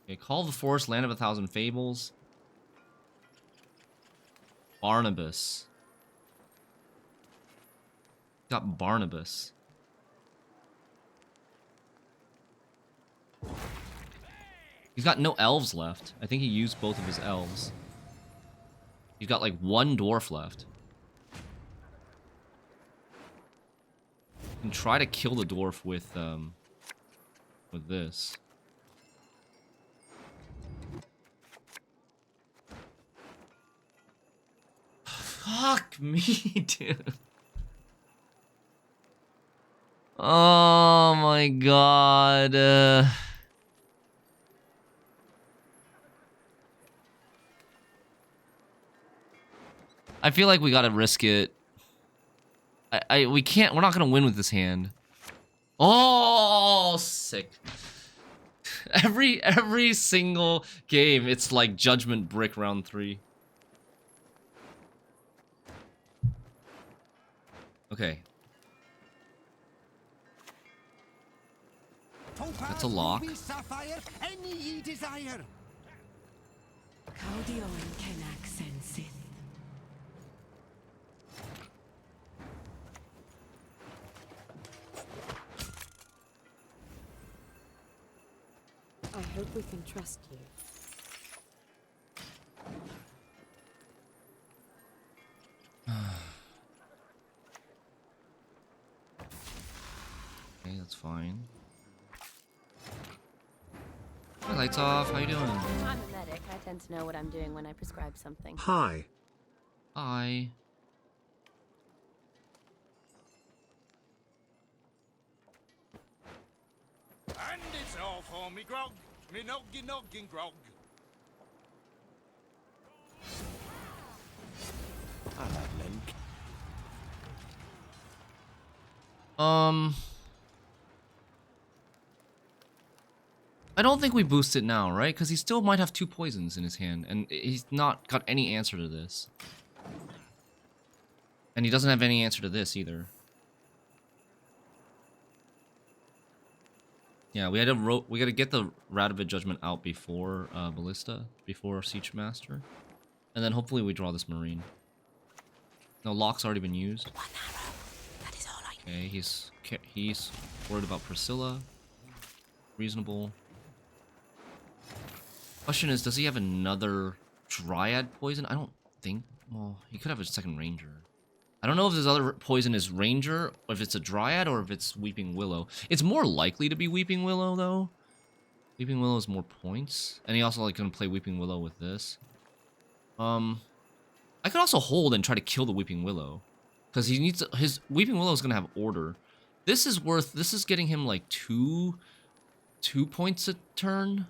Okay, Call of the Forest, Land of 1,000 Fables. Barnabas. Got Barnabas. He's got no elves left. I think he used both of his elves. He's got like 1 dwarf left. You can try to kill the dwarf with this. Fuck me, dude. Oh my god. I feel like we gotta risk it. We can't. We're not gonna win with this hand. Oh, sick. Every single game, it's like Judgment Brick round 3. Okay. That's a lock. I hope we can trust you. Okay, that's fine. Hey, lights off. How you doing? I'm a medic. I tend to know what I'm doing when I prescribe something. Hi. Hi. And it's all for me grog. Me noggin grog. I don't think we boost it now, right? Because he still might have 2 poisons in his hand, and he's not got any answer to this. And he doesn't have any answer to this either. Yeah, we gotta get the Radovid Judgment out before Ballista, before Siege Master, and then hopefully we draw this Marine. No, lock's already been used. 1 arrow. That is all I Okay, he's worried about Priscilla. Reasonable. Question is, does he have another Dryad poison? I don't think. Well, he could have a second Ranger. I don't know if this other poison is Ranger, or if it's a Dryad, or if it's Weeping Willow. It's more likely to be Weeping Willow, though. Weeping Willow is more points, and he also like gonna play Weeping Willow with this. I could also hold and try to kill the Weeping Willow, because he needs his Weeping Willow is gonna have order. This is getting him like two points a turn.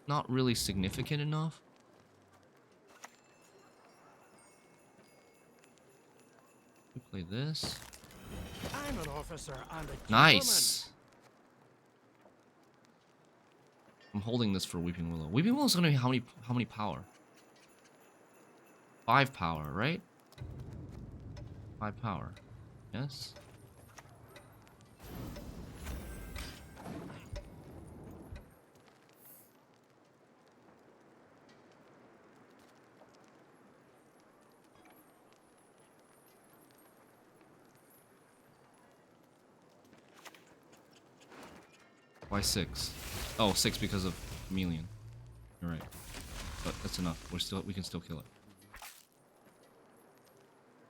Not really significant enough. We play this. I'm an officer and a Nice. I'm holding this for Weeping Willow. Weeping Willow's gonna be how many power? 5 power, right? 5 power. Yes. Why 6? Oh, 6 because of chameleon. You're right. But that's enough. We can still kill it.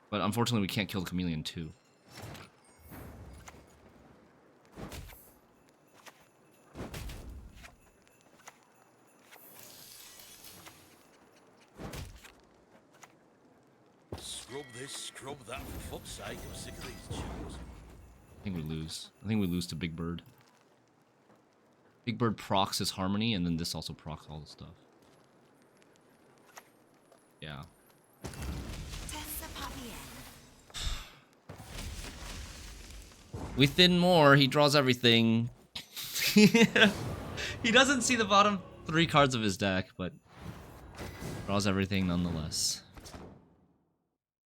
But unfortunately we can't kill the chameleon too. Scrub this, scrub that, for fuck's sake, I'm sick of these chums. I think we lose. I think we lose to Big Bird. Big Bird procs his Harmony, and then this also procs all the stuff. Yeah. Within more, he draws everything. He doesn't see the bottom 3 cards of his deck, but draws everything nonetheless.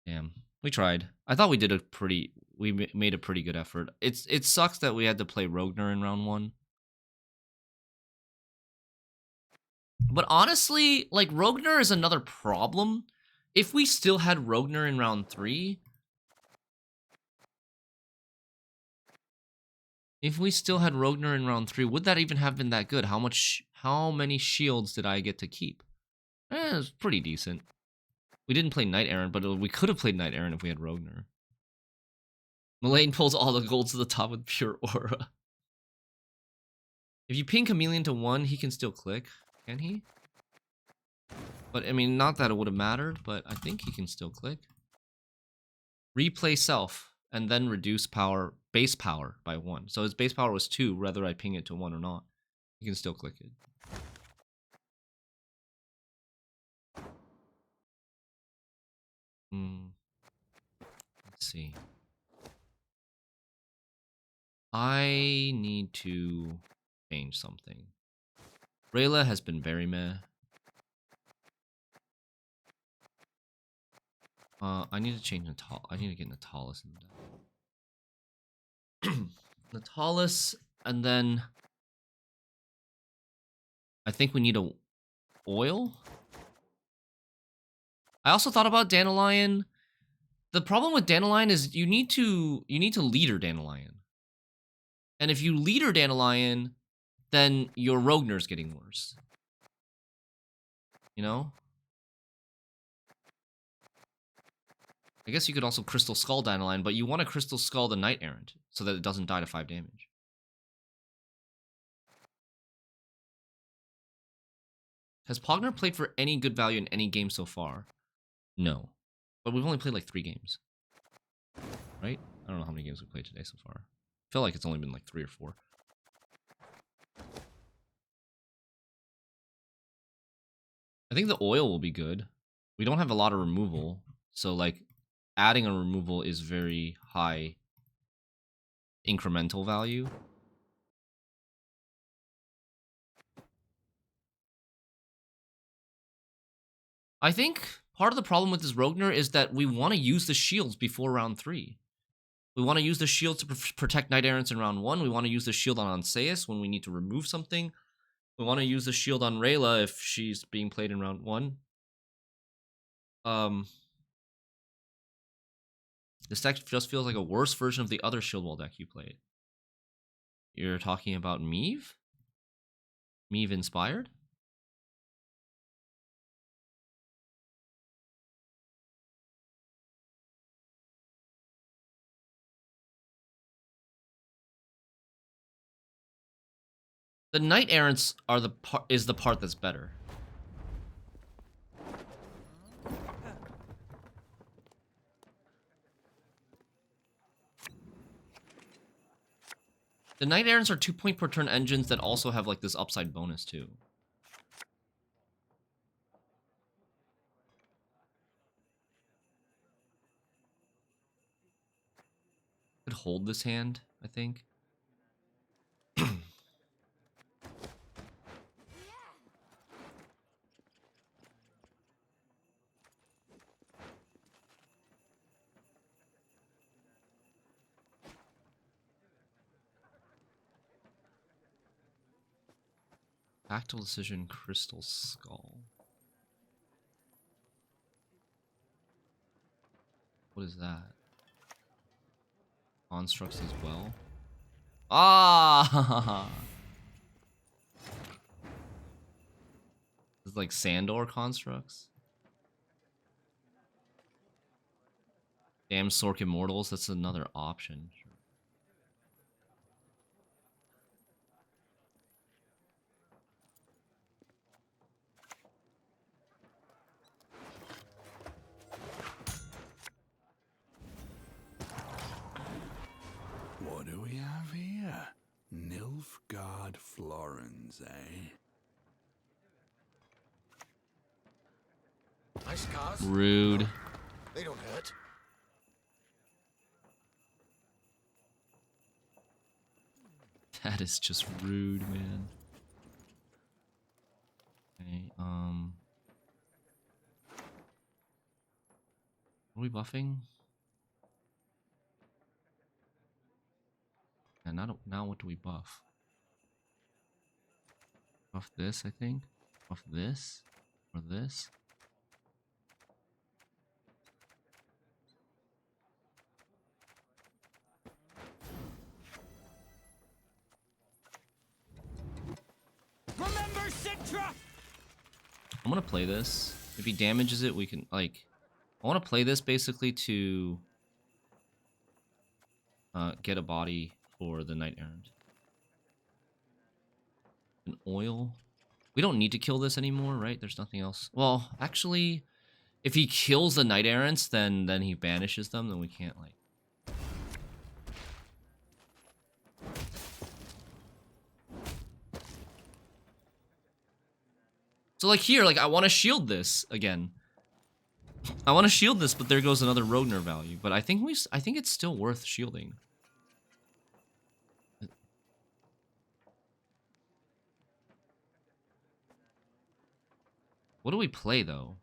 Damn. We tried. I thought we did we made a pretty good effort. It sucks that we had to play Roegner in round 1. But honestly, like, Roegner is another problem. If we still had Roegner in round 3... If we still had Roegner in round 3, would that even have been that good? How many shields did I get to keep? It was pretty decent. We didn't play Knight-Errant, but we could have played Knight-Errant if we had Roegner. Mullane pulls all the gold to the top with pure aura. If you ping Chameleon to 1, he can still click. Can he? But, I mean, not that it would have mattered, but I think he can still click. Replay self, and then reduce power, base power by 1. So his base power was 2, whether I ping it to 1 or not. He can still click it. Let's see. I need to change something. Rayla has been very meh. I need to change I need to get Natalis in the deck. Natalis, and then I think we need a oil. I also thought about Dandelion. The problem with Dandelion is you need to leader Dandelion. And if you leader Dandelion, then your Roegner's getting worse. You know? I guess you could also Crystal Skull Dandelion, but you want to Crystal Skull the Knight-Errant so that it doesn't die to 5 damage. Has Pogner played for any good value in any game so far? No. But we've only played like 3 games. Right? I don't know how many games we played today so far. I feel like it's only been like 3 or 4. I think the oil will be good. We don't have a lot of removal, so like adding a removal is very high incremental value. I think part of the problem with this Roegner is that we want to use the shields before round 3. We want to use the shield to protect Knight-Errants in round 1. We want to use the shield on Anseus when we need to remove something. We want to use the shield on Rayla if she's being played in round 1. This deck just feels like a worse version of the other shield wall deck you played. You're talking about Meave? Meave inspired? The Knight-Errants are the part that's better. The Knight-Errants are 2-point per turn engines that also have like this upside bonus too. Could hold this hand, I think. Tactile Decision, Crystal Skull. What is that? Constructs as well. Ah! It's like Sandor constructs. Damn Sork Immortals, that's another option. Sure. What do we have here? Nilfgaard Florins, eh? Nice cars. Rude. They don't hurt. That is just rude, man. Okay, are we buffing? Yeah, now what do we buff? Buff this, I think. Buff this or this. Remember Citra! I'm gonna play this. If he damages it, we can like. I want to play this basically to get a body for the Knight-Errant. An oil. We don't need to kill this anymore, right? There's nothing else. Well, actually, if he kills the Knight-Errants, then he banishes them. Then we can't like. So like here, like I want to shield this again. I want to shield this, but there goes another Roegner value. But I think it's still worth shielding. What do we play though?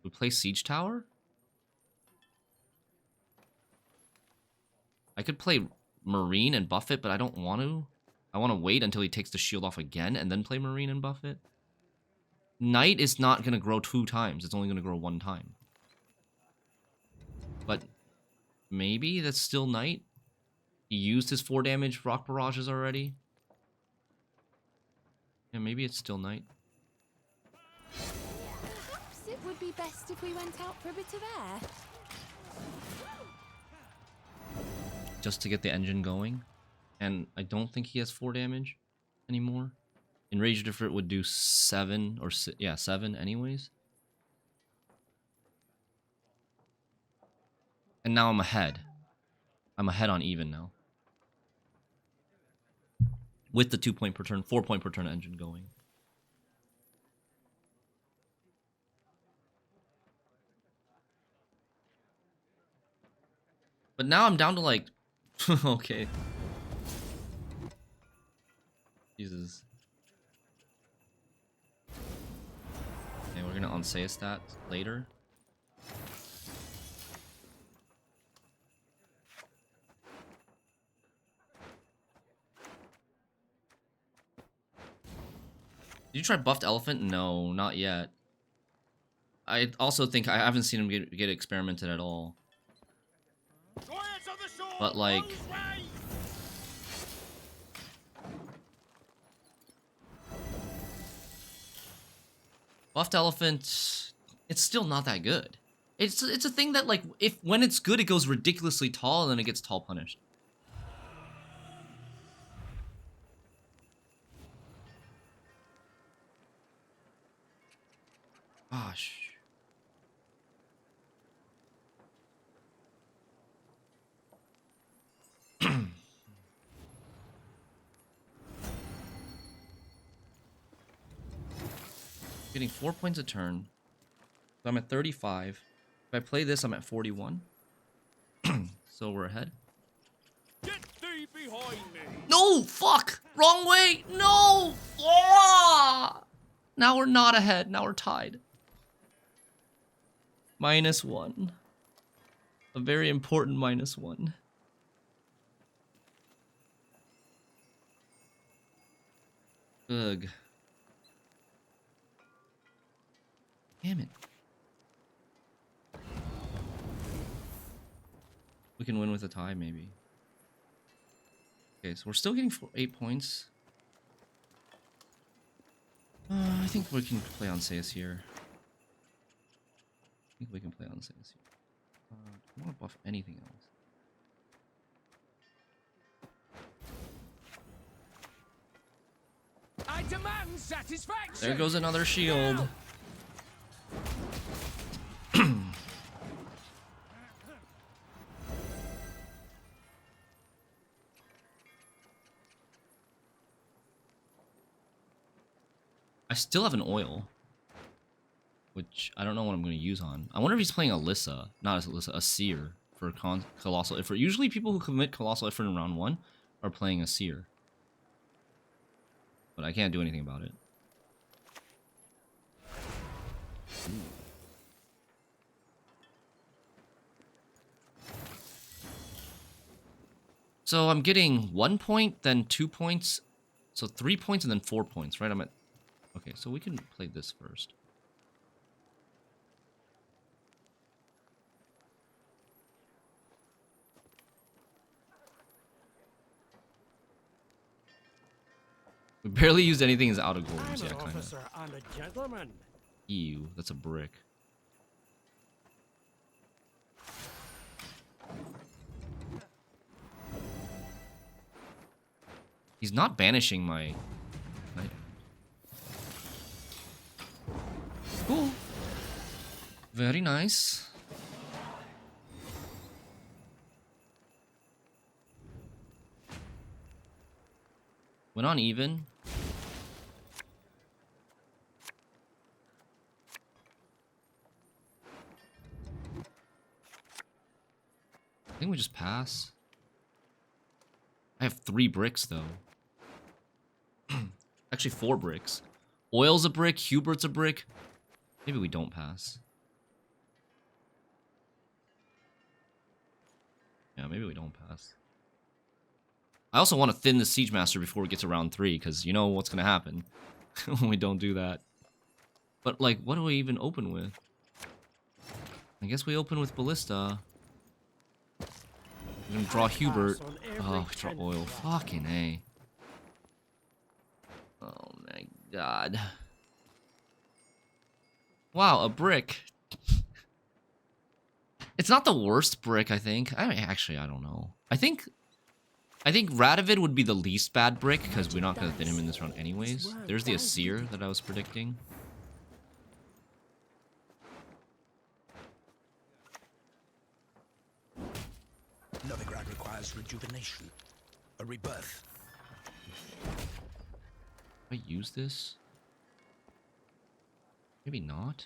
We play Siege Tower? I could play Marine and buff it, but I don't want to. I want to wait until he takes the shield off again and then play Marine and buff it. Knight is not going to grow 2 times. It's only going to grow 1 time. But maybe that's still Knight. He used his 4 damage rock barrages already. Yeah, maybe it's still Knight. Perhaps it would be best if we went out for a bit of air. Just to get the engine going. And I don't think he has 4 damage anymore. Enraged if it would do 7 or 7 anyways. And now I'm ahead. I'm ahead on even now. With the 2 point per turn, 4 point per turn engine going. But now I'm down to like okay. Jesus. Okay, we're gonna unsay that later. Did you try buffed elephant? No, not yet. I also think I haven't seen him get experimented at all. But like, buffed elephant, it's still not that good. It's a thing that like when it's good, it goes ridiculously tall and then it gets tall punished. Gosh. Getting 4 points a turn. So I'm at 35. If I play this, I'm at 41. So we're ahead. Get thee behind me! No! Fuck! Wrong way! No! Ah! Now we're not ahead. Now we're tied. -1. A very important -1. Ugh. Damn it. We can win with a tie, maybe. Okay, so we're still getting 8 points. I think we can play on Seius here. I think we can play on Seius here. I don't want to buff anything else. I demand satisfaction. There goes another shield. I still have an oil, which I don't know what I'm going to use on. I wonder if he's playing Alyssa, not Alyssa, a seer for Colossal Ifrit. Usually people who commit Colossal Ifrit in round 1 are playing a seer. But I can't do anything about it. Ooh. So I'm getting 1 point, then 2 points. So 3 points and then 4 points, right? I'm at... Okay, so we can play this first. We barely used anything as out of golems, yeah, kind of. And a gentleman. Ew, that's a brick. He's not banishing my... Cool. Very nice. Went on even. I think we just pass. I have 3 bricks though. Actually 4 bricks. Oil's a brick, Hubert's a brick. Maybe we don't pass. Yeah, maybe we don't pass. I also want to thin the Siege Master before we get to round 3, because you know what's going to happen when we don't do that. But, like, what do we even open with? I guess we open with Ballista. We're going to draw Hubert. Oh, we draw Oil. Fucking A. Oh my god. Wow, a brick. It's not the worst brick, I think. I mean, actually, I don't know. I think Radovid would be the least bad brick, because we're not going to thin him in this round anyways. There's the Asir that I was predicting. Novigrad requires rejuvenation. A rebirth. I use this? Maybe not.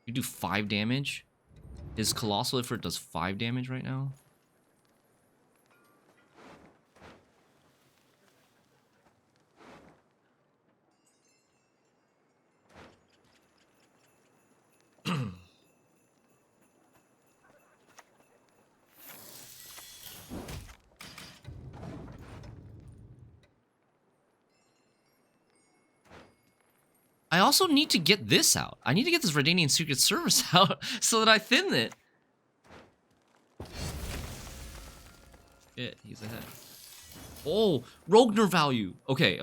You do 5 damage? His Colossal Ifrit does 5 damage right now? I also need to get this out. I need to get this Redanian Secret Service out so that I thin it. Shit, he's ahead. Oh, Roegner value. Okay.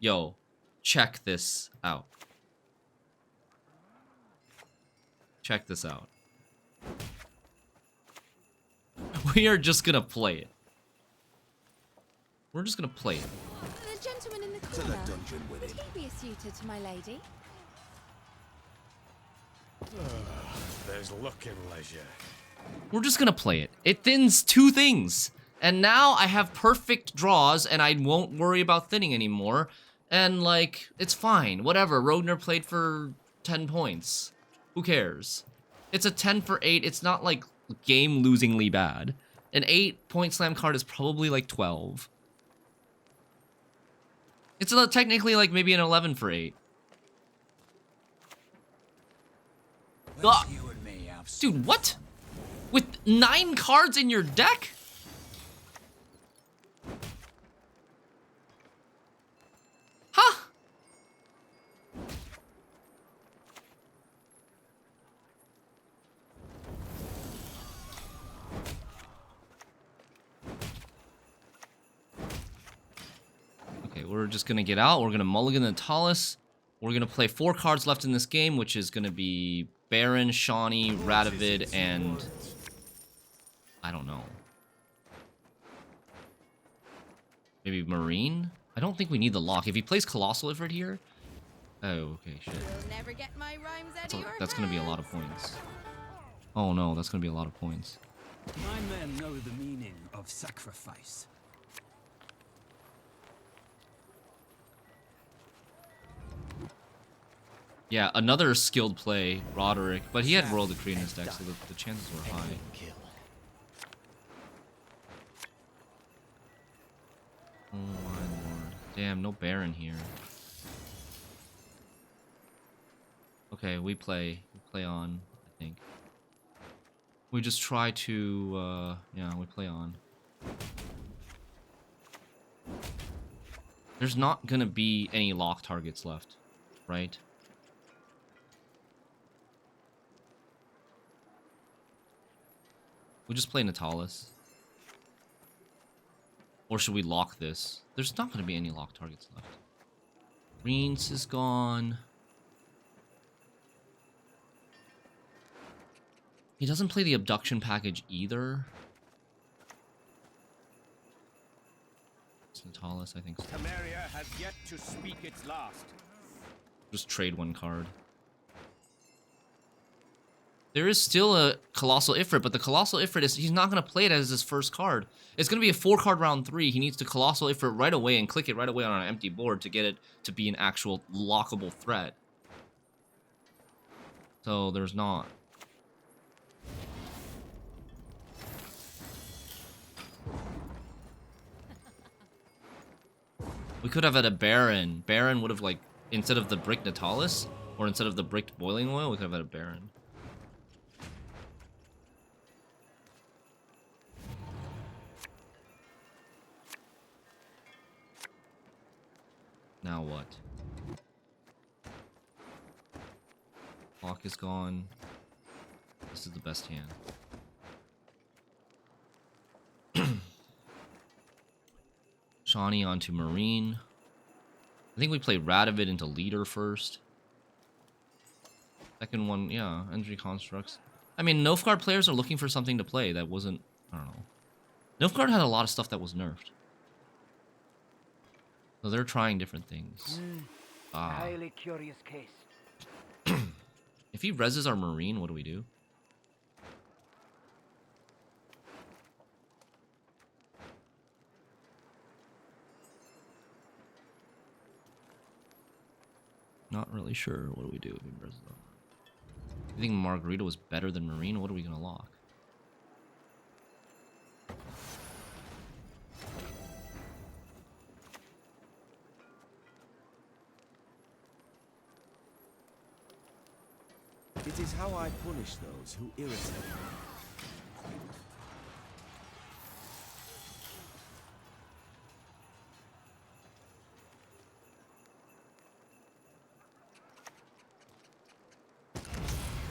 Yo, check this out. Check this out. We are just gonna play it. We're just gonna play it. The gentleman in the To the corner. dungeon with Would him. he be a suitor to my lady? There's luck in leisure. We're just gonna play it. It thins 2 things. And now I have perfect draws and I won't worry about thinning anymore. And like, it's fine. Whatever. Roegner played for 10 points. Who cares? It's a 10 for 8. It's not like game-losingly bad. An 8-point slam card is probably like 12. It's technically like maybe an 11 for 8. Ah! You and me have Dude, what? With 9 cards in your deck? Huh? we're just gonna get out. We're gonna mulligan the Talus. We're gonna play 4 cards left in this game, which is gonna be Baron, Shawnee, Radovid, and I don't know. Maybe Marine? I don't think we need the lock. If he plays Colossal Ifrit here... Oh, okay, shit. You'll never get my rhymes out of your That's gonna be a lot of points. Oh no, that's gonna be a lot of points. My men know the meaning of sacrifice. Yeah, another skilled play, Roderick, but he had Royal Decree in his deck, so the chances were high. Kill. Oh my lord. Damn, no Baron here. Okay, we play on, I think. We just try to, yeah, we play on. There's not gonna be any lock targets left, right? We just play Natalis. Or should we lock this? There's not going to be any lock targets left. Reens is gone. He doesn't play the abduction package either. It's Natalis, I think so. Temeria has yet to speak its last. Just trade 1 card. There is still a Colossal Ifrit, but the Colossal Ifrit is... He's not going to play it as his first card. It's going to be a 4-card round 3. He needs to Colossal Ifrit right away and click it right away on an empty board to get it to be an actual lockable threat. So, there's not. We could have had a Baron. Baron would have, like... Instead of the Brick Natalis, or instead of the Bricked Boiling Oil, we could have had a Baron. Now what? Hawk is gone. This is the best hand. Shawnee onto Marine. I think we play Radovid into Leader first. Second one, yeah, Energy Constructs. I mean, Nilfgaard players are looking for something to play that wasn't... I don't know. Nilfgaard had a lot of stuff that was nerfed. So they're trying different things. Highly curious case. If he reses our Marine, what do we do? Not really sure. What do we do if he reses our Marine? You think Margarita was better than Marine? What are we gonna lock? It is how I punish those who irritate me.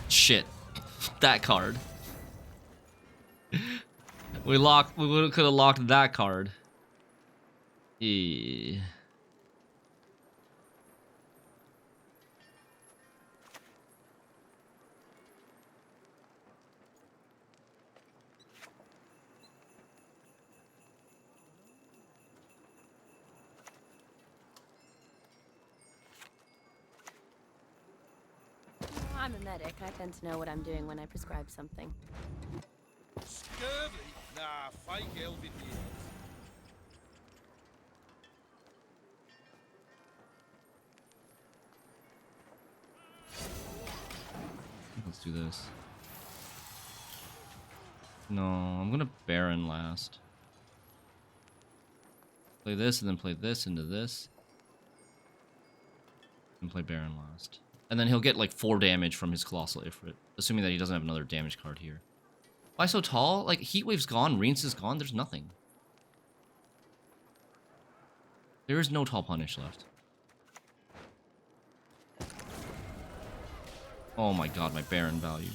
Shit. That card. We could have locked that card. Yeah. I'm a medic. I tend to know what I'm doing when I prescribe something. Scurvy? Nah, fake elven years. Let's do this. No, I'm gonna Baron last. Play this and then play this into this. And play Baron last. And then he'll get like 4 damage from his Colossal Ifrit. Assuming that he doesn't have another damage card here. Why so tall? Like, Heatwave's gone, Reens is gone, there's nothing. There is no tall punish left. Oh my god, my Baron value.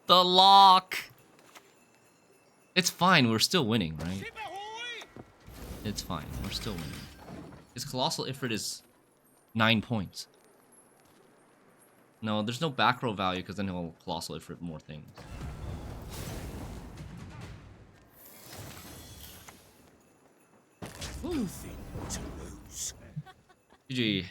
The lock! It's fine. We're still winning, right? Ship ahoy! It's fine. We're still winning. His Colossal Ifrit is 9 points. No, there's no back row value because then he'll Colossal Ifrit more things. Nothing to lose. GG.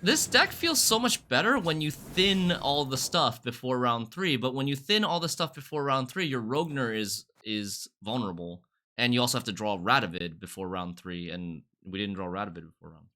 This deck feels so much better when you thin all the stuff before round 3, but when you thin all the stuff before round 3, your Roegner is vulnerable, and you also have to draw Radovid before round 3, and we didn't draw Radovid before round 3.